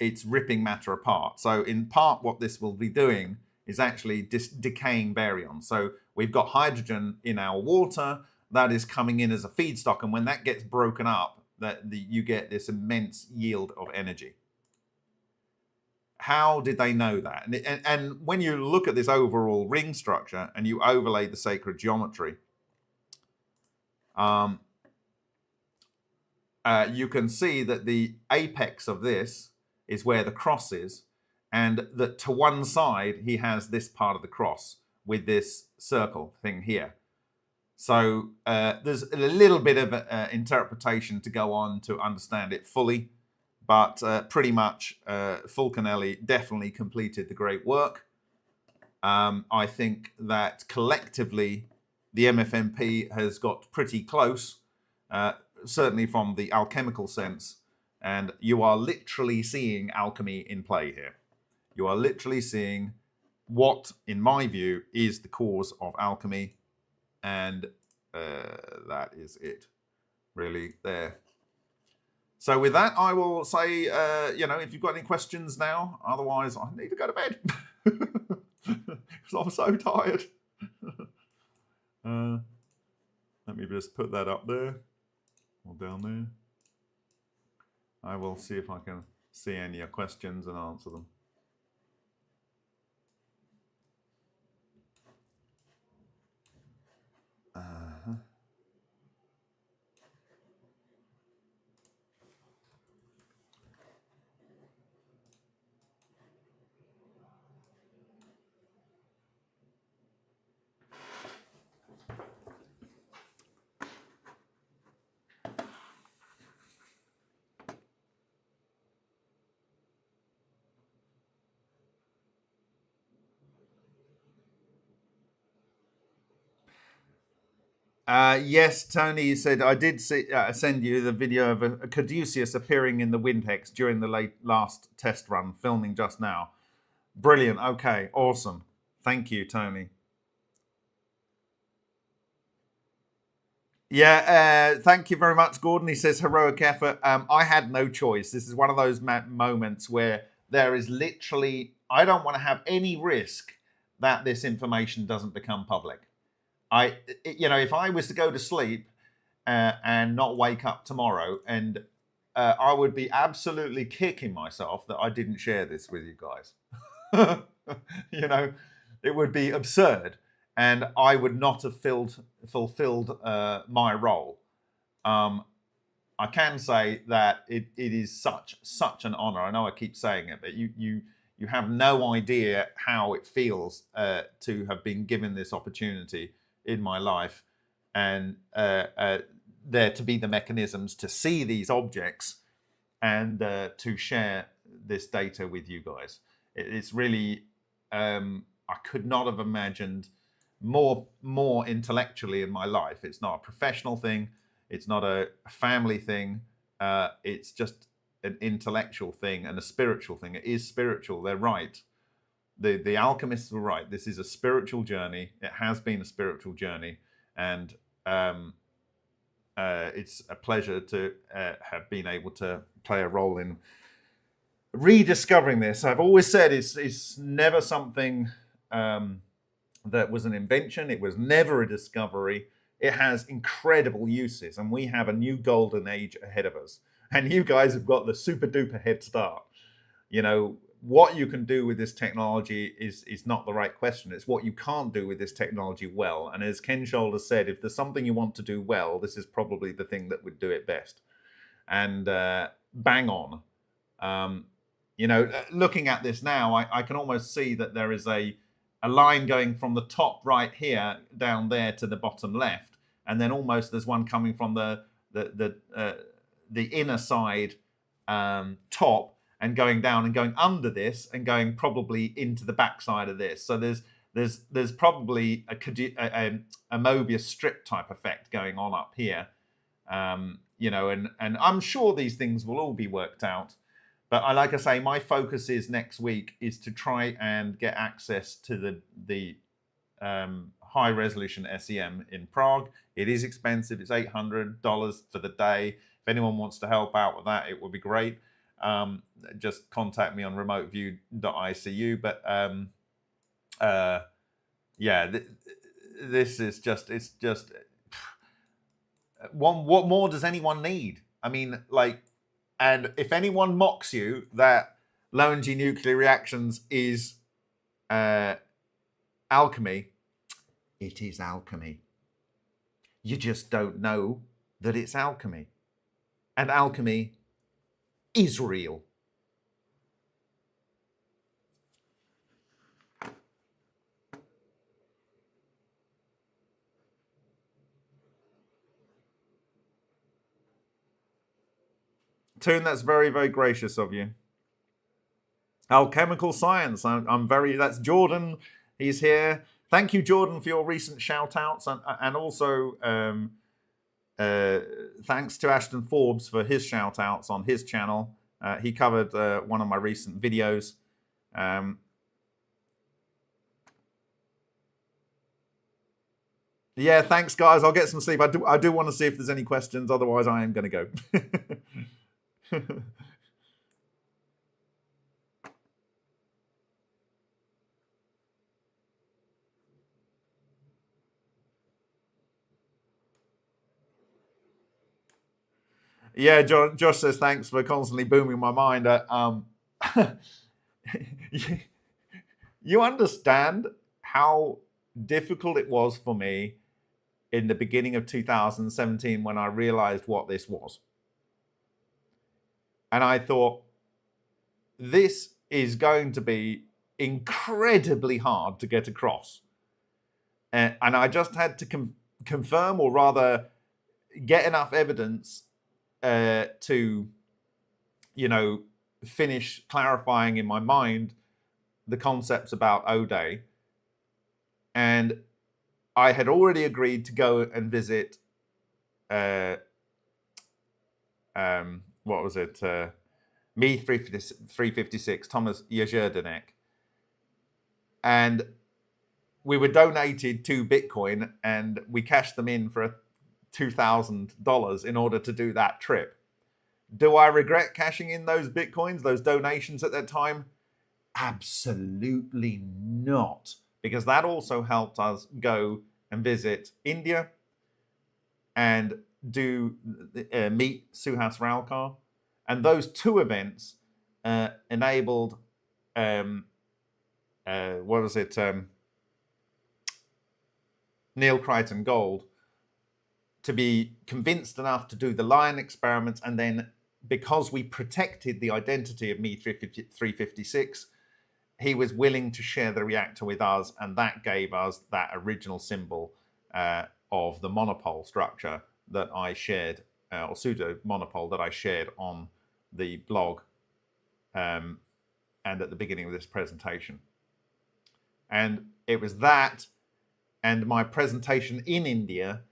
it's ripping matter apart. So in part, what this will be doing is actually decaying baryons. So we've got hydrogen in our water that is coming in as a feedstock. And when that gets broken up, you get this immense yield of energy. How did they know that? And when you look at this overall ring structure and you overlay the sacred geometry, you can see that the apex of this is where the cross is, and that to one side he has this part of the cross with this circle thing here. So there's a little bit of interpretation to go on to understand it fully. But pretty much Fulcanelli definitely completed the great work. I think that collectively the MFMP has got pretty close, certainly from the alchemical sense. And you are literally seeing alchemy in play here. You are literally seeing what, in my view, is the cause of alchemy. And that is it, really, there. So with that, I will say, if you've got any questions now, otherwise I need to go to bed because I'm so tired. Let me just put that up there or down there. I will see if I can see any questions and answer them. Yes, Tony said, I did send you the video of a Caduceus appearing in the wind hex during the last test run, filming just now. Brilliant. Okay, awesome. Thank you, Tony. Yeah, thank you very much, Gordon. He says, heroic effort. I had no choice. This is one of those moments where there is literally, I don't want to have any risk that this information doesn't become public. If I was to go to sleep and not wake up tomorrow, and I would be absolutely kicking myself that I didn't share this with you guys. It would be absurd, and I would not have fulfilled my role. I can say that it is such an honor. I know I keep saying it, but you have no idea how it feels to have been given this opportunity in my life, and there to be the mechanisms to see these objects and to share this data with you guys. It's really, I could not have imagined more intellectually in my life. It's not a professional thing. It's not a family thing. It's just an intellectual thing and a spiritual thing. It is spiritual. They're right. The alchemists were right. This is a spiritual journey. It has been a spiritual journey, and it's a pleasure to have been able to play a role in rediscovering this. I've always said it's never something that was an invention. It was never a discovery. It has incredible uses, and we have a new golden age ahead of us. And you guys have got the super duper head start. You know, what you can do with this technology is not the right question. It's what you can't do with this technology well. And as Ken Shoulder said, if there's something you want to do well, this is probably the thing that would do it best. And bang on. You know, looking at this now, I can almost see that there is a line going from the top right here down there to the bottom left, and then almost there's one coming from the inner side top and going down and going under this and going probably into the backside of this. So there's probably a Mobius strip type effect going on up here, you know, and I'm sure these things will all be worked out. But like I say, my focus is next week is to try and get access to the high resolution SEM in Prague. It is expensive. It's $800 for the day. If anyone wants to help out with that, it would be great. Just contact me on remoteview.icu. But yeah, this is just, it's just, what more does anyone need? I mean, like, and if anyone mocks you that low energy nuclear reactions is alchemy, it is alchemy. You just don't know that it's alchemy. And alchemy is real. Toon, that's very, very gracious of you. Alchemical science. I'm very, that's Jordan. He's here. Thank you, Jordan, for your recent shout outs. And also thanks to Ashton Forbes for his shout outs on his channel. He covered one of my recent videos. Yeah, thanks, guys. I'll get some sleep. I do want to see if there's any questions. Otherwise, I am going to go. Yeah, Josh says thanks for constantly booming my mind. You understand how difficult it was for me in the beginning of 2017 when I realized what this was. And I thought, this is going to be incredibly hard to get across. And I just had to confirm, or rather get enough evidence to, you know, finish clarifying in my mind the concepts about O-Day. And I had already agreed to go and visit, what was it? Me 356, Thomas Jezierdanek. And we were donated 2 Bitcoin and we cashed them in for $2,000 in order to do that trip. Do I regret cashing in those Bitcoins, those donations at that time? Absolutely not. Because that also helped us go and visit India and do meet Suhas Ralkar. And those 2 events enabled, what was it? Neil Crichton Gold to be convinced enough to do the lion experiments. And then because we protected the identity of Me 356, he was willing to share the reactor with us. And that gave us that original symbol of the monopole structure that I shared, or pseudo monopole that I shared on the blog and at the beginning of this presentation. And it was that and my presentation in India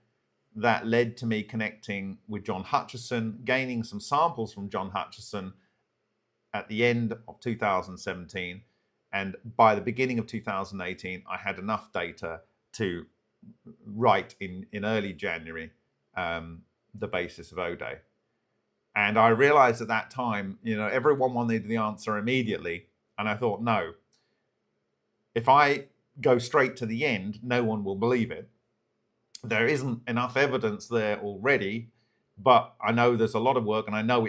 that led to me connecting with John Hutchison, gaining some samples from John Hutchison at the end of 2017. And by the beginning of 2018, I had enough data to write in early January the basis of O-Day. And I realized at that time, everyone wanted the answer immediately. And I thought, no, if I go straight to the end, no one will believe it. There isn't enough evidence there already, but I know there's a lot of work, and I know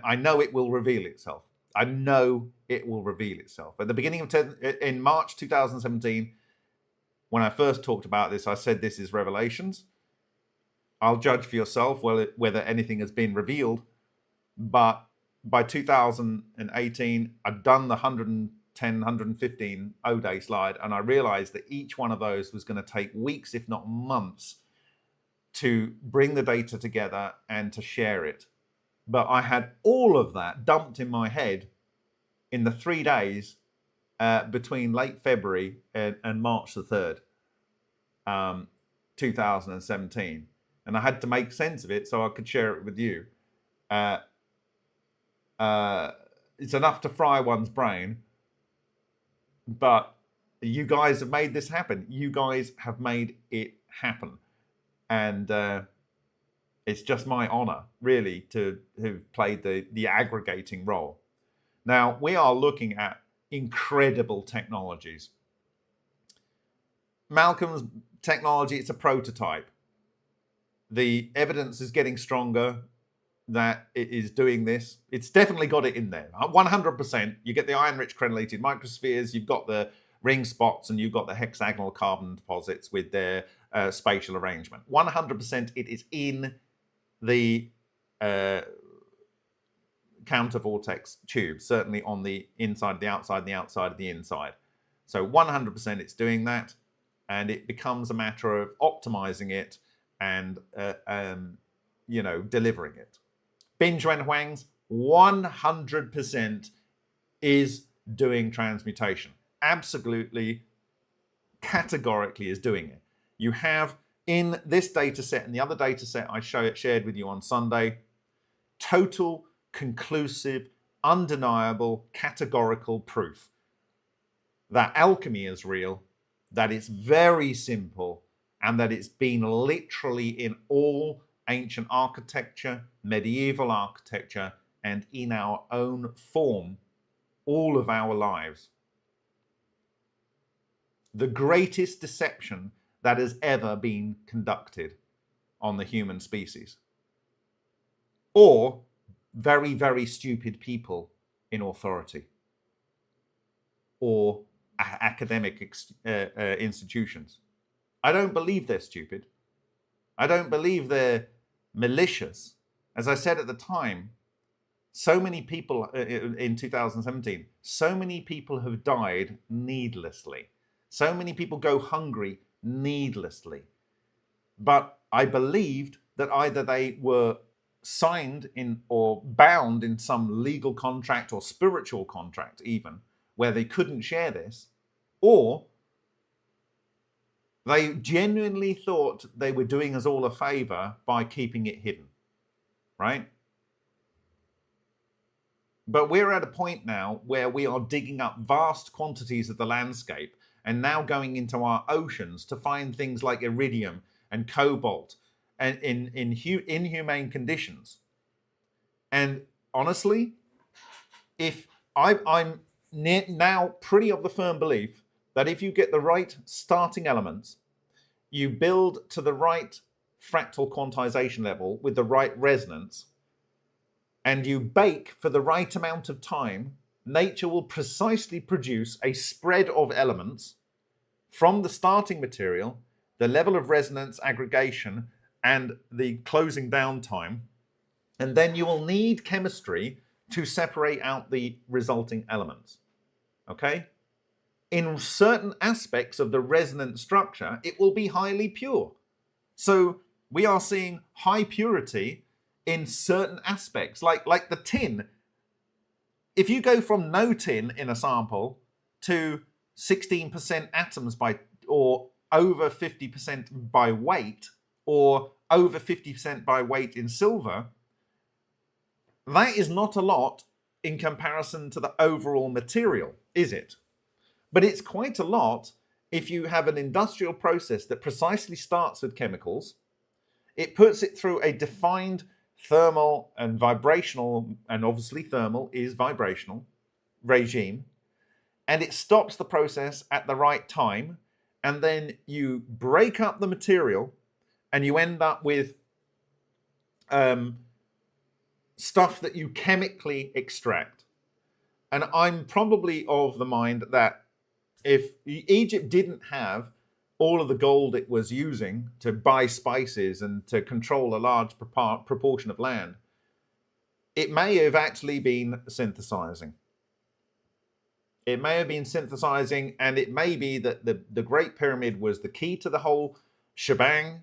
I know it will reveal itself. I know it will reveal itself. At the beginning in March 2017, when I first talked about this, I said this is revelations. I'll judge for yourself whether anything has been revealed. But by 2018, I'd done the 110, 115 O-Day slide, and I realized that each one of those was going to take weeks, if not months, to bring the data together and to share it. But I had all of that dumped in my head in the 3 days between late February and March the 3rd, 2017. And I had to make sense of it so I could share it with you. It's enough to fry one's brain, but you guys have made this happen. You guys have made it happen. And it's just my honor, really, to have played the aggregating role. Now, we are looking at incredible technologies. Malcolm's technology, it's a prototype. The evidence is getting stronger that it is doing this. It's definitely got it in there. 100%. You get the iron-rich crenellated microspheres, you've got the ring spots, and you've got the hexagonal carbon deposits with their spatial arrangement. 100% it is in the counter vortex tube, certainly on the inside, the outside, the outside of the inside. So 100% it's doing that, and it becomes a matter of optimizing it and delivering it. Binge Wenhuang's 100% is doing transmutation. Absolutely, categorically is doing it. You have in this data set and the other data set I shared with you on Sunday, total, conclusive, undeniable, categorical proof that alchemy is real, that it's very simple, and that it's been literally in all ancient architecture, medieval architecture, and in our own form, all of our lives. The greatest deception that has ever been conducted on the human species. Or very, very stupid people in authority. Or academic institutions. I don't believe they're stupid. I don't believe they're malicious. As I said at the time, so many people in 2017, so many people have died needlessly. So many people go hungry needlessly. But I believed that either they were signed in or bound in some legal contract or spiritual contract even, where they couldn't share this, or they genuinely thought they were doing us all a favor by keeping it hidden, right? But we're at a point now where we are digging up vast quantities of the landscape and now going into our oceans to find things like iridium and cobalt and in inhumane conditions. And honestly, if I'm now pretty of the firm belief that if you get the right starting elements, you build to the right fractal quantization level with the right resonance, and you bake for the right amount of time, nature will precisely produce a spread of elements from the starting material, the level of resonance aggregation, and the closing down time. And then you will need chemistry to separate out the resulting elements. Okay? In certain aspects of the resonant structure, it will be highly pure. So we are seeing high purity in certain aspects, like the tin. If you go from no tin in a sample to 16% atoms or over 50% by weight, or over 50% by weight in silver, that is not a lot in comparison to the overall material, is it? But it's quite a lot if you have an industrial process that precisely starts with chemicals. It puts it through a defined thermal and vibrational, and obviously thermal is vibrational, regime, and it stops the process at the right time, and then you break up the material and you end up with stuff that you chemically extract. And I'm probably of the mind that if Egypt didn't have all of the gold it was using to buy spices and to control a large proportion of land, it may have actually been synthesizing. It may have been synthesizing, and it may be that the Great Pyramid was the key to the whole shebang.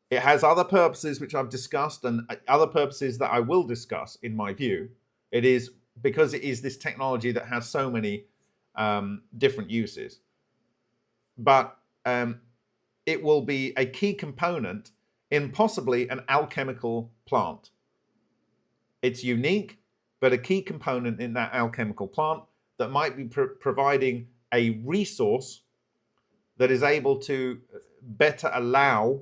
It has other purposes which I've discussed and other purposes that I will discuss in my view. It is because it is this technology that has so many different uses. But it will be a key component in possibly an alchemical plant. It's unique, but a key component in that alchemical plant that might be providing a resource that is able to better allow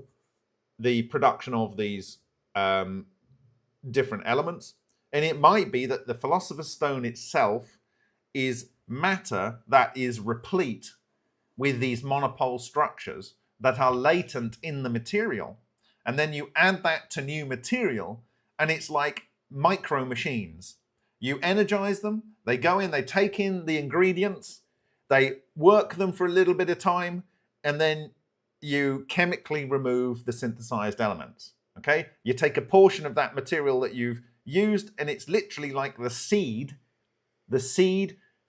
the production of these different elements. And it might be that the Philosopher's Stone itself is matter that is replete with these monopole structures that are latent in the material. And then you add that to new material, and it's like micro machines. You energize them, they go in, they take in the ingredients, they work them for a little bit of time, and then you chemically remove the synthesized elements. Okay? You take a portion of that material that you've used, and it's literally like the seed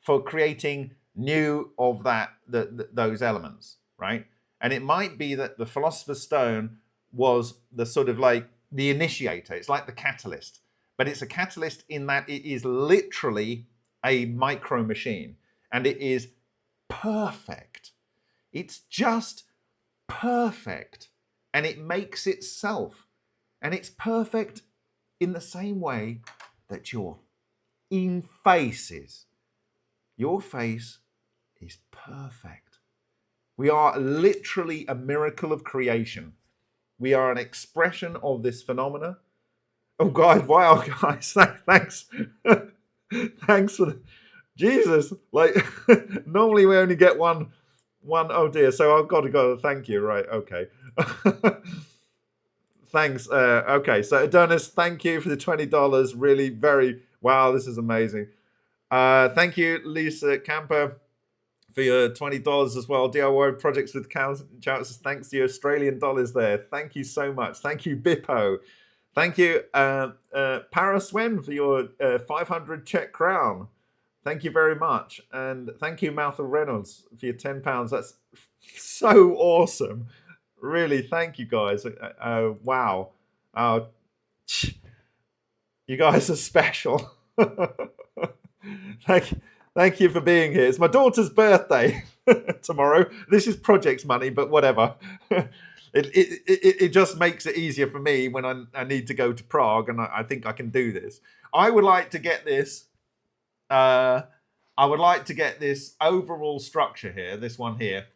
for creating new of that those elements, right? And it might be that the Philosopher's Stone was the sort of like the initiator. It's like the catalyst, but it's a catalyst in that it is literally a micro machine, and it is perfect. It's just perfect, and it makes itself, and it's perfect in the same way that your face is. Your face is perfect. We are literally a miracle of creation. We are an expression of this phenomena. Oh God, wow, guys, thanks. Thanks for the, Jesus. Like normally we only get one. Oh dear. So I've got to go. Thank you. Right. Okay. Thanks. Okay. So Adonis, thank you for the $20. Really, very wow. This is amazing. Thank you, Lisa Camper, for your $20 as well. DIY projects with cows. Thanks to your Australian dollars there. Thank you so much. Thank you, Bippo. Thank you, Paraswen, for your 500 Czech crown. Thank you very much. And thank you, Mouth of Reynolds, for your £10. That's so awesome. Really, thank you guys. Wow. You guys are special. Thank you for being here. It's my daughter's birthday tomorrow. This is projects money, but whatever. It just makes it easier for me when I need to go to Prague, and I think I can do this. I would like to get this. I would like to get this overall structure here, this one here,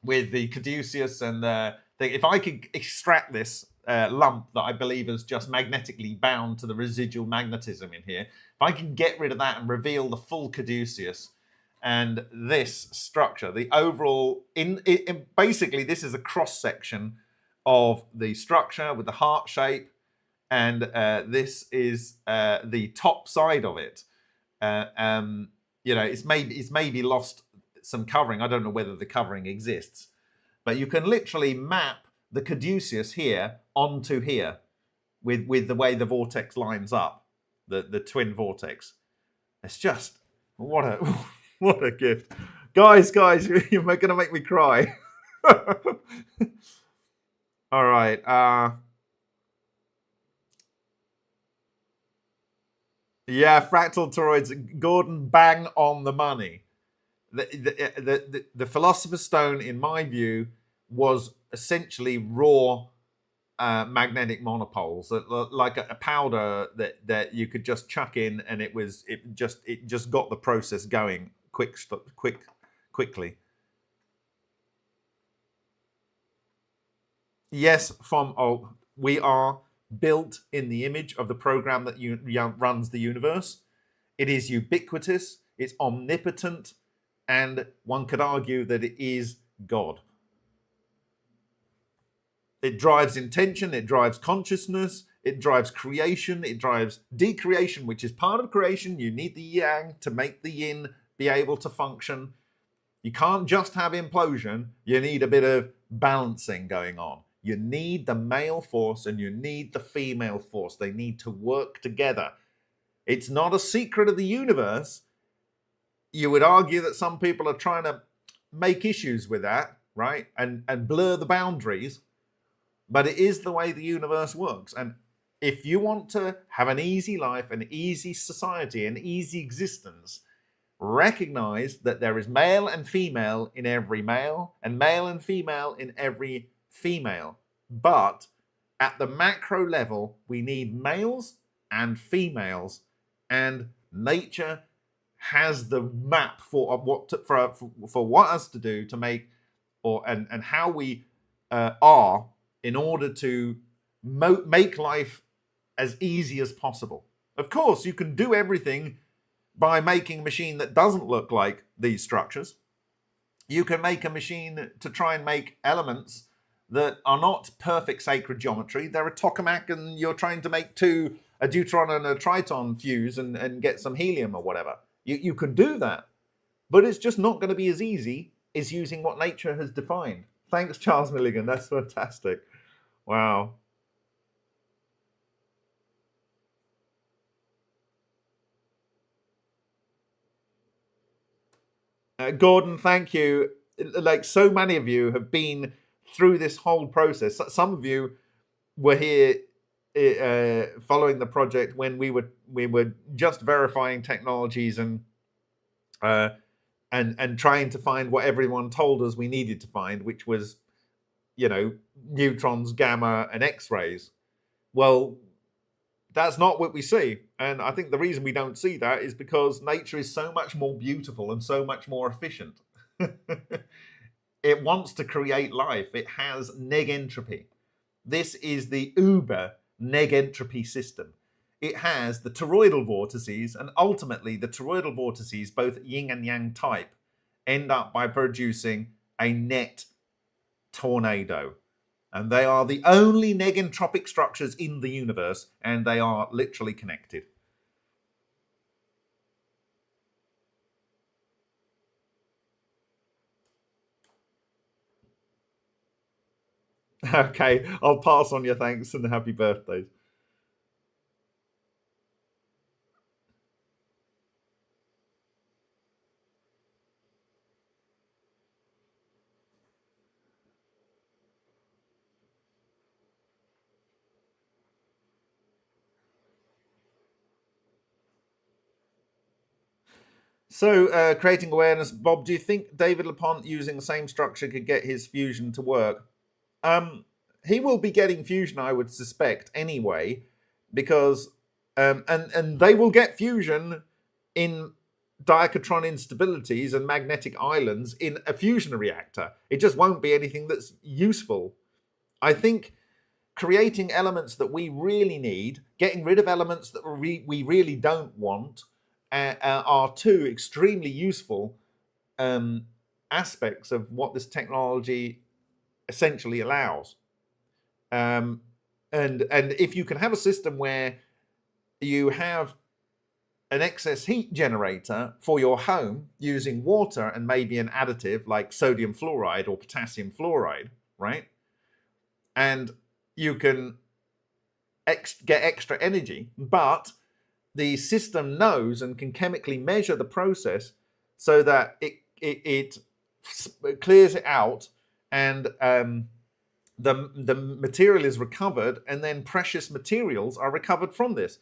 with the caduceus and the thing. If I could extract this lump that I believe is just magnetically bound to the residual magnetism in here, if I can get rid of that and reveal the full caduceus and this structure, the overall, basically this is a cross section of the structure with the heart shape, and this is the top side of it. You know, it's maybe lost some covering. I don't know whether the covering exists, but you can literally map the caduceus here onto here with the way the vortex lines up, the twin vortex. It's just what a gift, guys. You're gonna make me cry. All right. Yeah, fractal toroids. Gordon, bang on the money. The Philosopher's Stone, in my view, was essentially raw magnetic monopoles, like a powder that you could just chuck in, and it just got the process going quickly. Yes, we are built in the image of the program that runs the universe. It is ubiquitous, it's omnipotent, and one could argue that it is God. It drives intention, it drives consciousness, it drives creation, it drives decreation, which is part of creation. You need the yang to make the yin be able to function. You can't just have implosion, you need a bit of balancing going on. You need the male force and you need the female force. They need to work together. It's not a secret of the universe. You would argue that some people are trying to make issues with that, right? And blur the boundaries. But it is the way the universe works. And if you want to have an easy life, an easy society, an easy existence, recognize that there is male and female in every male and male and female in every female. But at the macro level, we need males and females, and nature has the map for what us to do to make and how we are in order to make life as easy as possible. Of course, you can do everything by making a machine that doesn't look like these structures. You can make a machine to try and make elements that are not perfect sacred geometry. They're a tokamak and you're trying to make a deuteron and a triton fuse and get some helium or whatever. You can do that, but it's just not going to be as easy as using what nature has defined. Thanks, Charles Milligan. That's fantastic. Wow. Gordon, thank you. Like so many of you have been through this whole process. Some of you were here following the project when we were just verifying technologies and trying to find what everyone told us we needed to find, which was, neutrons, gamma, and X-rays. Well, that's not what we see. And I think the reason we don't see that is because nature is so much more beautiful and so much more efficient. It wants to create life. It has negentropy. This is the uber negentropy system. It has the toroidal vortices, and ultimately the toroidal vortices, both yin and yang type, end up by producing a net tornado. And they are the only negentropic structures in the universe, and they are literally connected. Okay, I'll pass on your thanks and happy birthdays. So, creating awareness. Bob, do you think David LaPont using the same structure could get his fusion to work? He will be getting fusion, I would suspect, anyway, because and they will get fusion in diachotron instabilities and magnetic islands in a fusion reactor. It just won't be anything that's useful. I think creating elements that we really need, getting rid of elements that we really don't want, are two extremely useful aspects of what this technology essentially allows. And if you can have a system where you have an excess heat generator for your home using water and maybe an additive like sodium fluoride or potassium fluoride, right? And you can get extra energy, but the system knows and can chemically measure the process so that it clears it out, and the material is recovered, and then precious materials are recovered from this.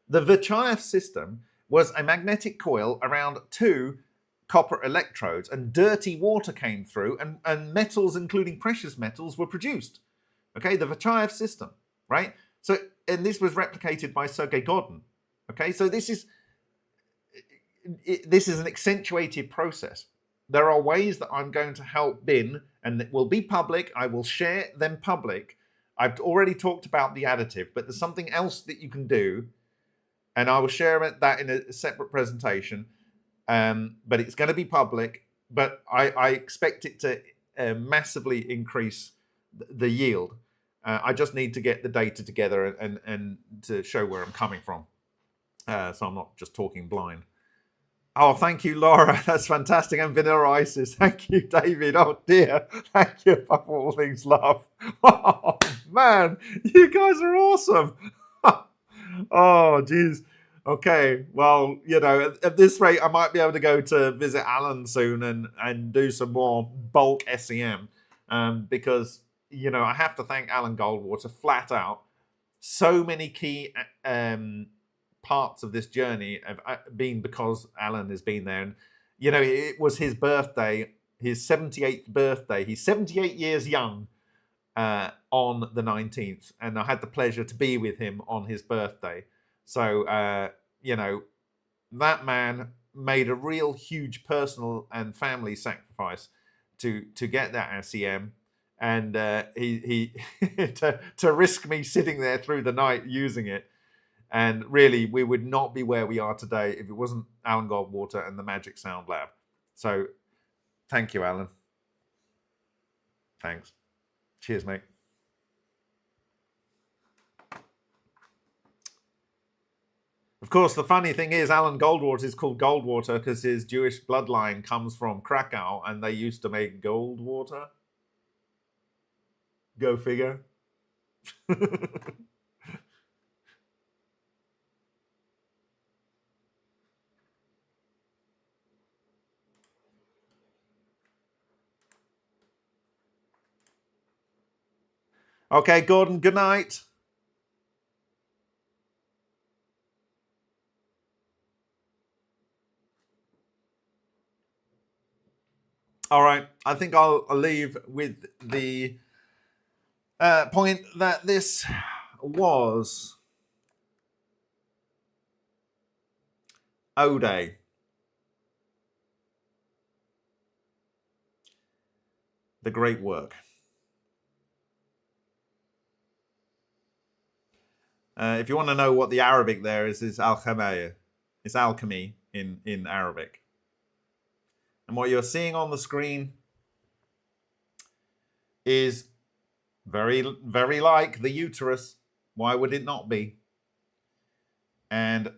The Virchaev system was a magnetic coil around 2 copper electrodes, and dirty water came through, and metals, including precious metals, were produced. Okay, the Virchaev system, right? So, and this was replicated by Sergei Godin. Okay, so this is an accentuated process. There are ways that I'm going to help Bin and it will be public. I will share them public. I've already talked about the additive, but there's something else that you can do, and I will share that in a separate presentation. But it's going to be public, but I expect it to massively increase the yield. I just need to get the data together and to show where I'm coming from. So I'm not just talking blind. Oh, thank you, Laura. That's fantastic. And Vanilla Isis. Thank you, David. Oh, dear. Thank you, above all things, love. Oh, man. You guys are awesome. Oh, geez. Okay. Well, you know, at this rate, I might be able to go to visit Alan soon and do some more bulk SEM because, you know, I have to thank Alan Goldwater flat out. So many key parts of this journey have been because Alan has been there. And, you know, it was his birthday, his 78th birthday. He's 78 years young on the 19th. And I had the pleasure to be with him on his birthday. So, you know, that man made a real huge personal and family sacrifice to get that SEM. And he to risk me sitting there through the night using it. And really, we would not be where we are today if it wasn't Alan Goldwater and the Magic Sound Lab. So, thank you, Alan. Thanks. Cheers, mate. Of course, the funny thing is, Alan Goldwater is called Goldwater because his Jewish bloodline comes from Krakow, and they used to make gold water. Go figure. Okay, Gordon, good night. All right, I think I'll leave with the point that this was O-Day. The great work. If you want to know what the Arabic there is al-khamaya. It's alchemy in Arabic. And what you're seeing on the screen is very, very like the uterus. Why would it not be? And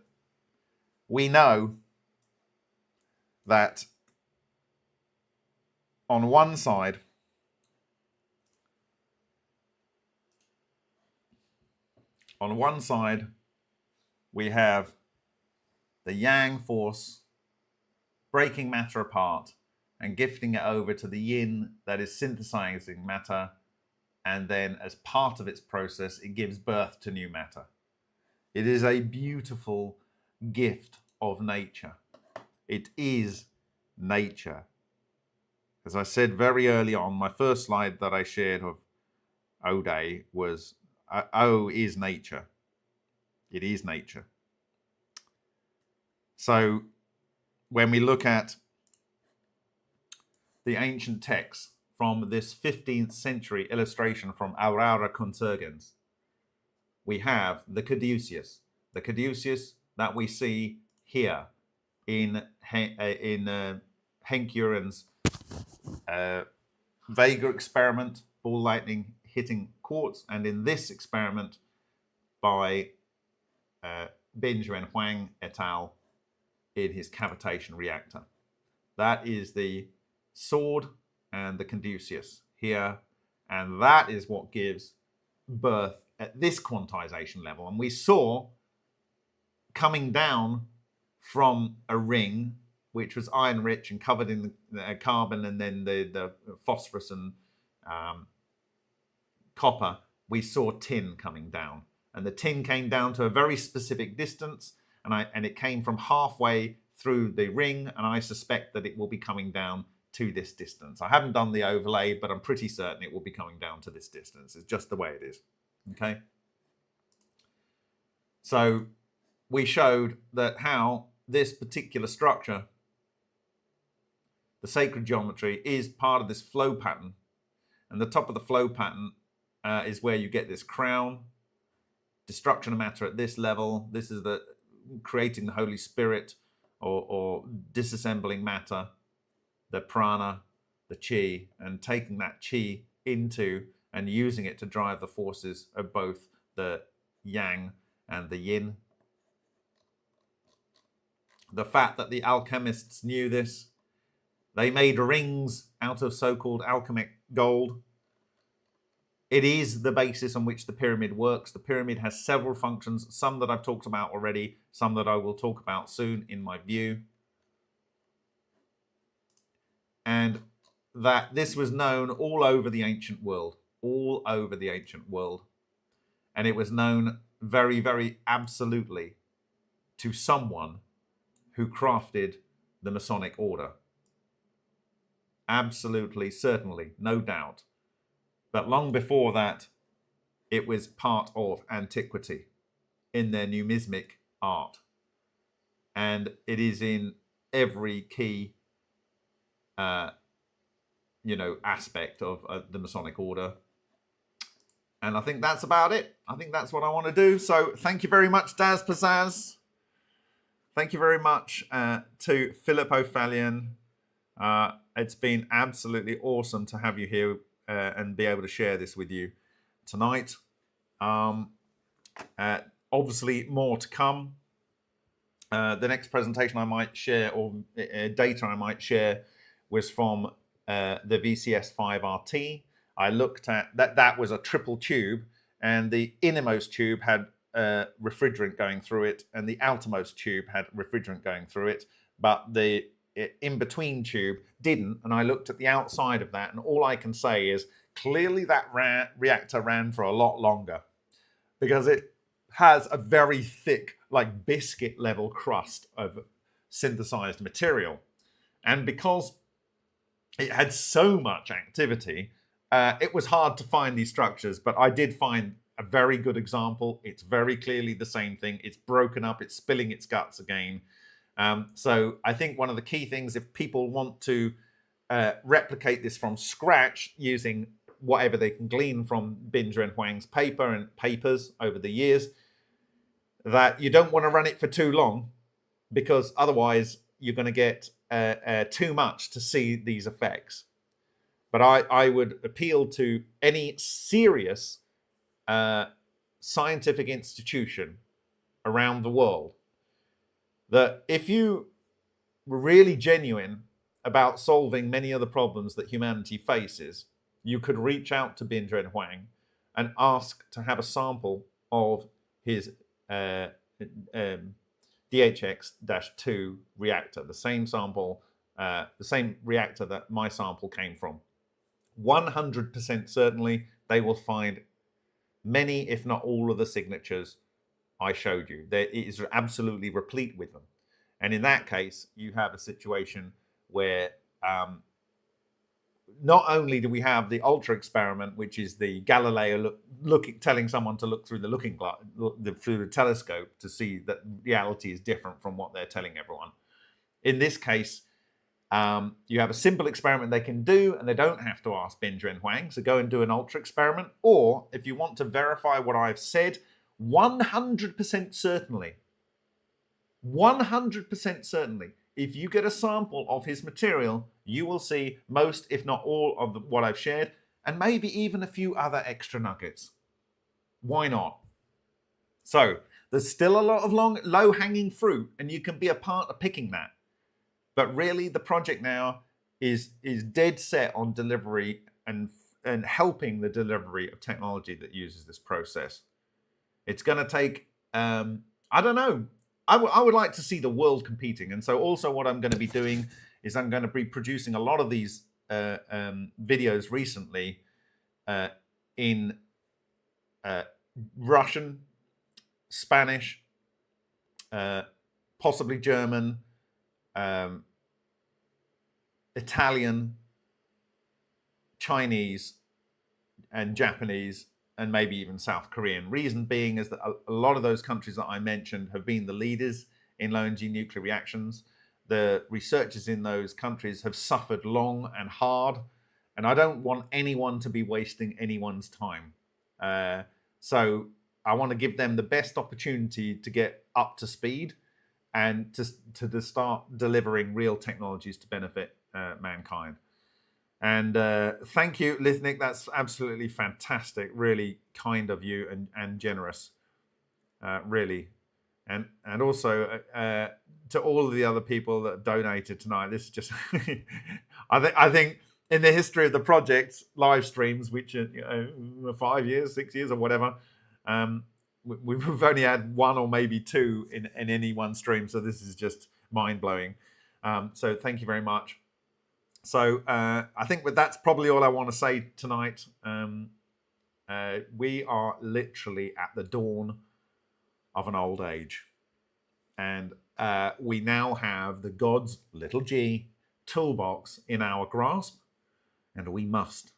we know that on one side, we have the yang force breaking matter apart and gifting it over to the yin that is synthesizing matter, and then as part of its process, it gives birth to new matter. It is a beautiful gift of nature. It is nature. As I said very early on, my first slide that I shared of O-Day was O is nature. It is nature. So when we look at the ancient texts from this 15th century illustration from Aurora Consurgens, we have the caduceus. The caduceus that we see here in Henk Uren's Vega experiment, ball lightning hitting quartz, and in this experiment by Benjamin Huang et al. In his cavitation reactor. That is the sword and the caduceus here, and that is what gives birth at this quantization level. And we saw coming down from a ring which was iron rich and covered in the carbon, and then the phosphorus and copper, we saw tin coming down, and the tin came down to a very specific distance, and it came from halfway through the ring, and I suspect that it will be coming down to this distance. I haven't done the overlay, but I'm pretty certain it will be coming down to this distance. It's just the way it is, okay? So we showed that how this particular structure, the sacred geometry, is part of this flow pattern And the top of the flow pattern is where you get this crown, destruction of matter at this level. This is the creating the Holy Spirit, or disassembling matter, the prana, the chi, and taking that chi into and using it to drive the forces of both the yang and the yin. The fact that the alchemists knew this, they made rings out of so-called alchemic gold. It is the basis on which the pyramid works. The pyramid has several functions, some that I've talked about already, some that I will talk about soon in my view. And that this was known all over the ancient world, all over the ancient world. And it was known very, very absolutely to someone who crafted the Masonic order. Absolutely, certainly, no doubt. But long before that, it was part of antiquity in their numismatic art. And it is in every key aspect of the Masonic order. And I think that's about it. I think that's what I want to do. So thank you very much, Daz Pizzazz. Thank you very much to Philip O'Fallon. It's been absolutely awesome to have you here and be able to share this with you tonight. Obviously, more to come. The next presentation I might share, or data I might share, was from the VCS5RT. I looked at that was a triple tube, and the innermost tube had refrigerant going through it, and the outermost tube had refrigerant going through it, but the in-between tube didn't. And I looked at the outside of that, and all I can say is clearly that reactor ran for a lot longer, because it has a very thick, like biscuit level crust of synthesized material. And because it had so much activity, it was hard to find these structures, but I did find a very good example. It's very clearly the same thing. It's broken up, it's spilling its guts again. So I think one of the key things, if people want to replicate this from scratch using whatever they can glean from Binger and Huang's paper and papers over the years, that you don't want to run it for too long, because otherwise you're going to get too much to see these effects. But I would appeal to any serious scientific institution around the world that if you were really genuine about solving many of the problems that humanity faces, you could reach out to Binger and Huang and ask to have a sample of his DHX-2 reactor, the same sample, the same reactor that my sample came from. 100% certainly they will find many, if not all, of the signatures I showed you. It is absolutely replete with them. And in that case, you have a situation where not only do we have the ultra experiment, which is the Galileo telling someone to look through the looking glass, through the telescope, to see that reality is different from what they're telling everyone. In this case, you have a simple experiment they can do, and they don't have to ask Binger and Huang. So go and do an ultra experiment. Or if you want to verify what I've said, 100% certainly, 100% certainly, if you get a sample of his material, you will see most, if not all, of what I've shared, and maybe even a few other extra nuggets. Why not? So there's still a lot of low-hanging fruit, and you can be a part of picking that. But really, the project now is dead set on delivery and helping the delivery of technology that uses this process. It's going to take, I don't know, I would like to see the world competing. And so also what I'm going to be doing is I'm going to be producing a lot of these videos recently in Russian, Spanish, possibly German, Italian, Chinese, and Japanese, and maybe even South Korean. Reason being is that a lot of those countries that I mentioned have been the leaders in low-energy nuclear reactions. The researchers in those countries have suffered long and hard, and I don't want anyone to be wasting anyone's time. So I want to give them the best opportunity to get up to speed and to start delivering real technologies to benefit mankind. And thank you, Lithnik. That's absolutely fantastic. Really kind of you and generous, really. And also to all of the other people that donated tonight. This is just, I think in the history of the project, live streams, which are 5 years, 6 years, or whatever, we've only had one or maybe two in any one stream. So this is just mind blowing. So thank you very much. So I think that's probably all I want to say tonight. We are literally at the dawn of an old age. And we now have the God's little g toolbox in our grasp, and we must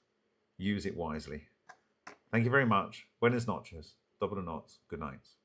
use it wisely. Thank you very much. Buenas noches. Dobro noc. Good night.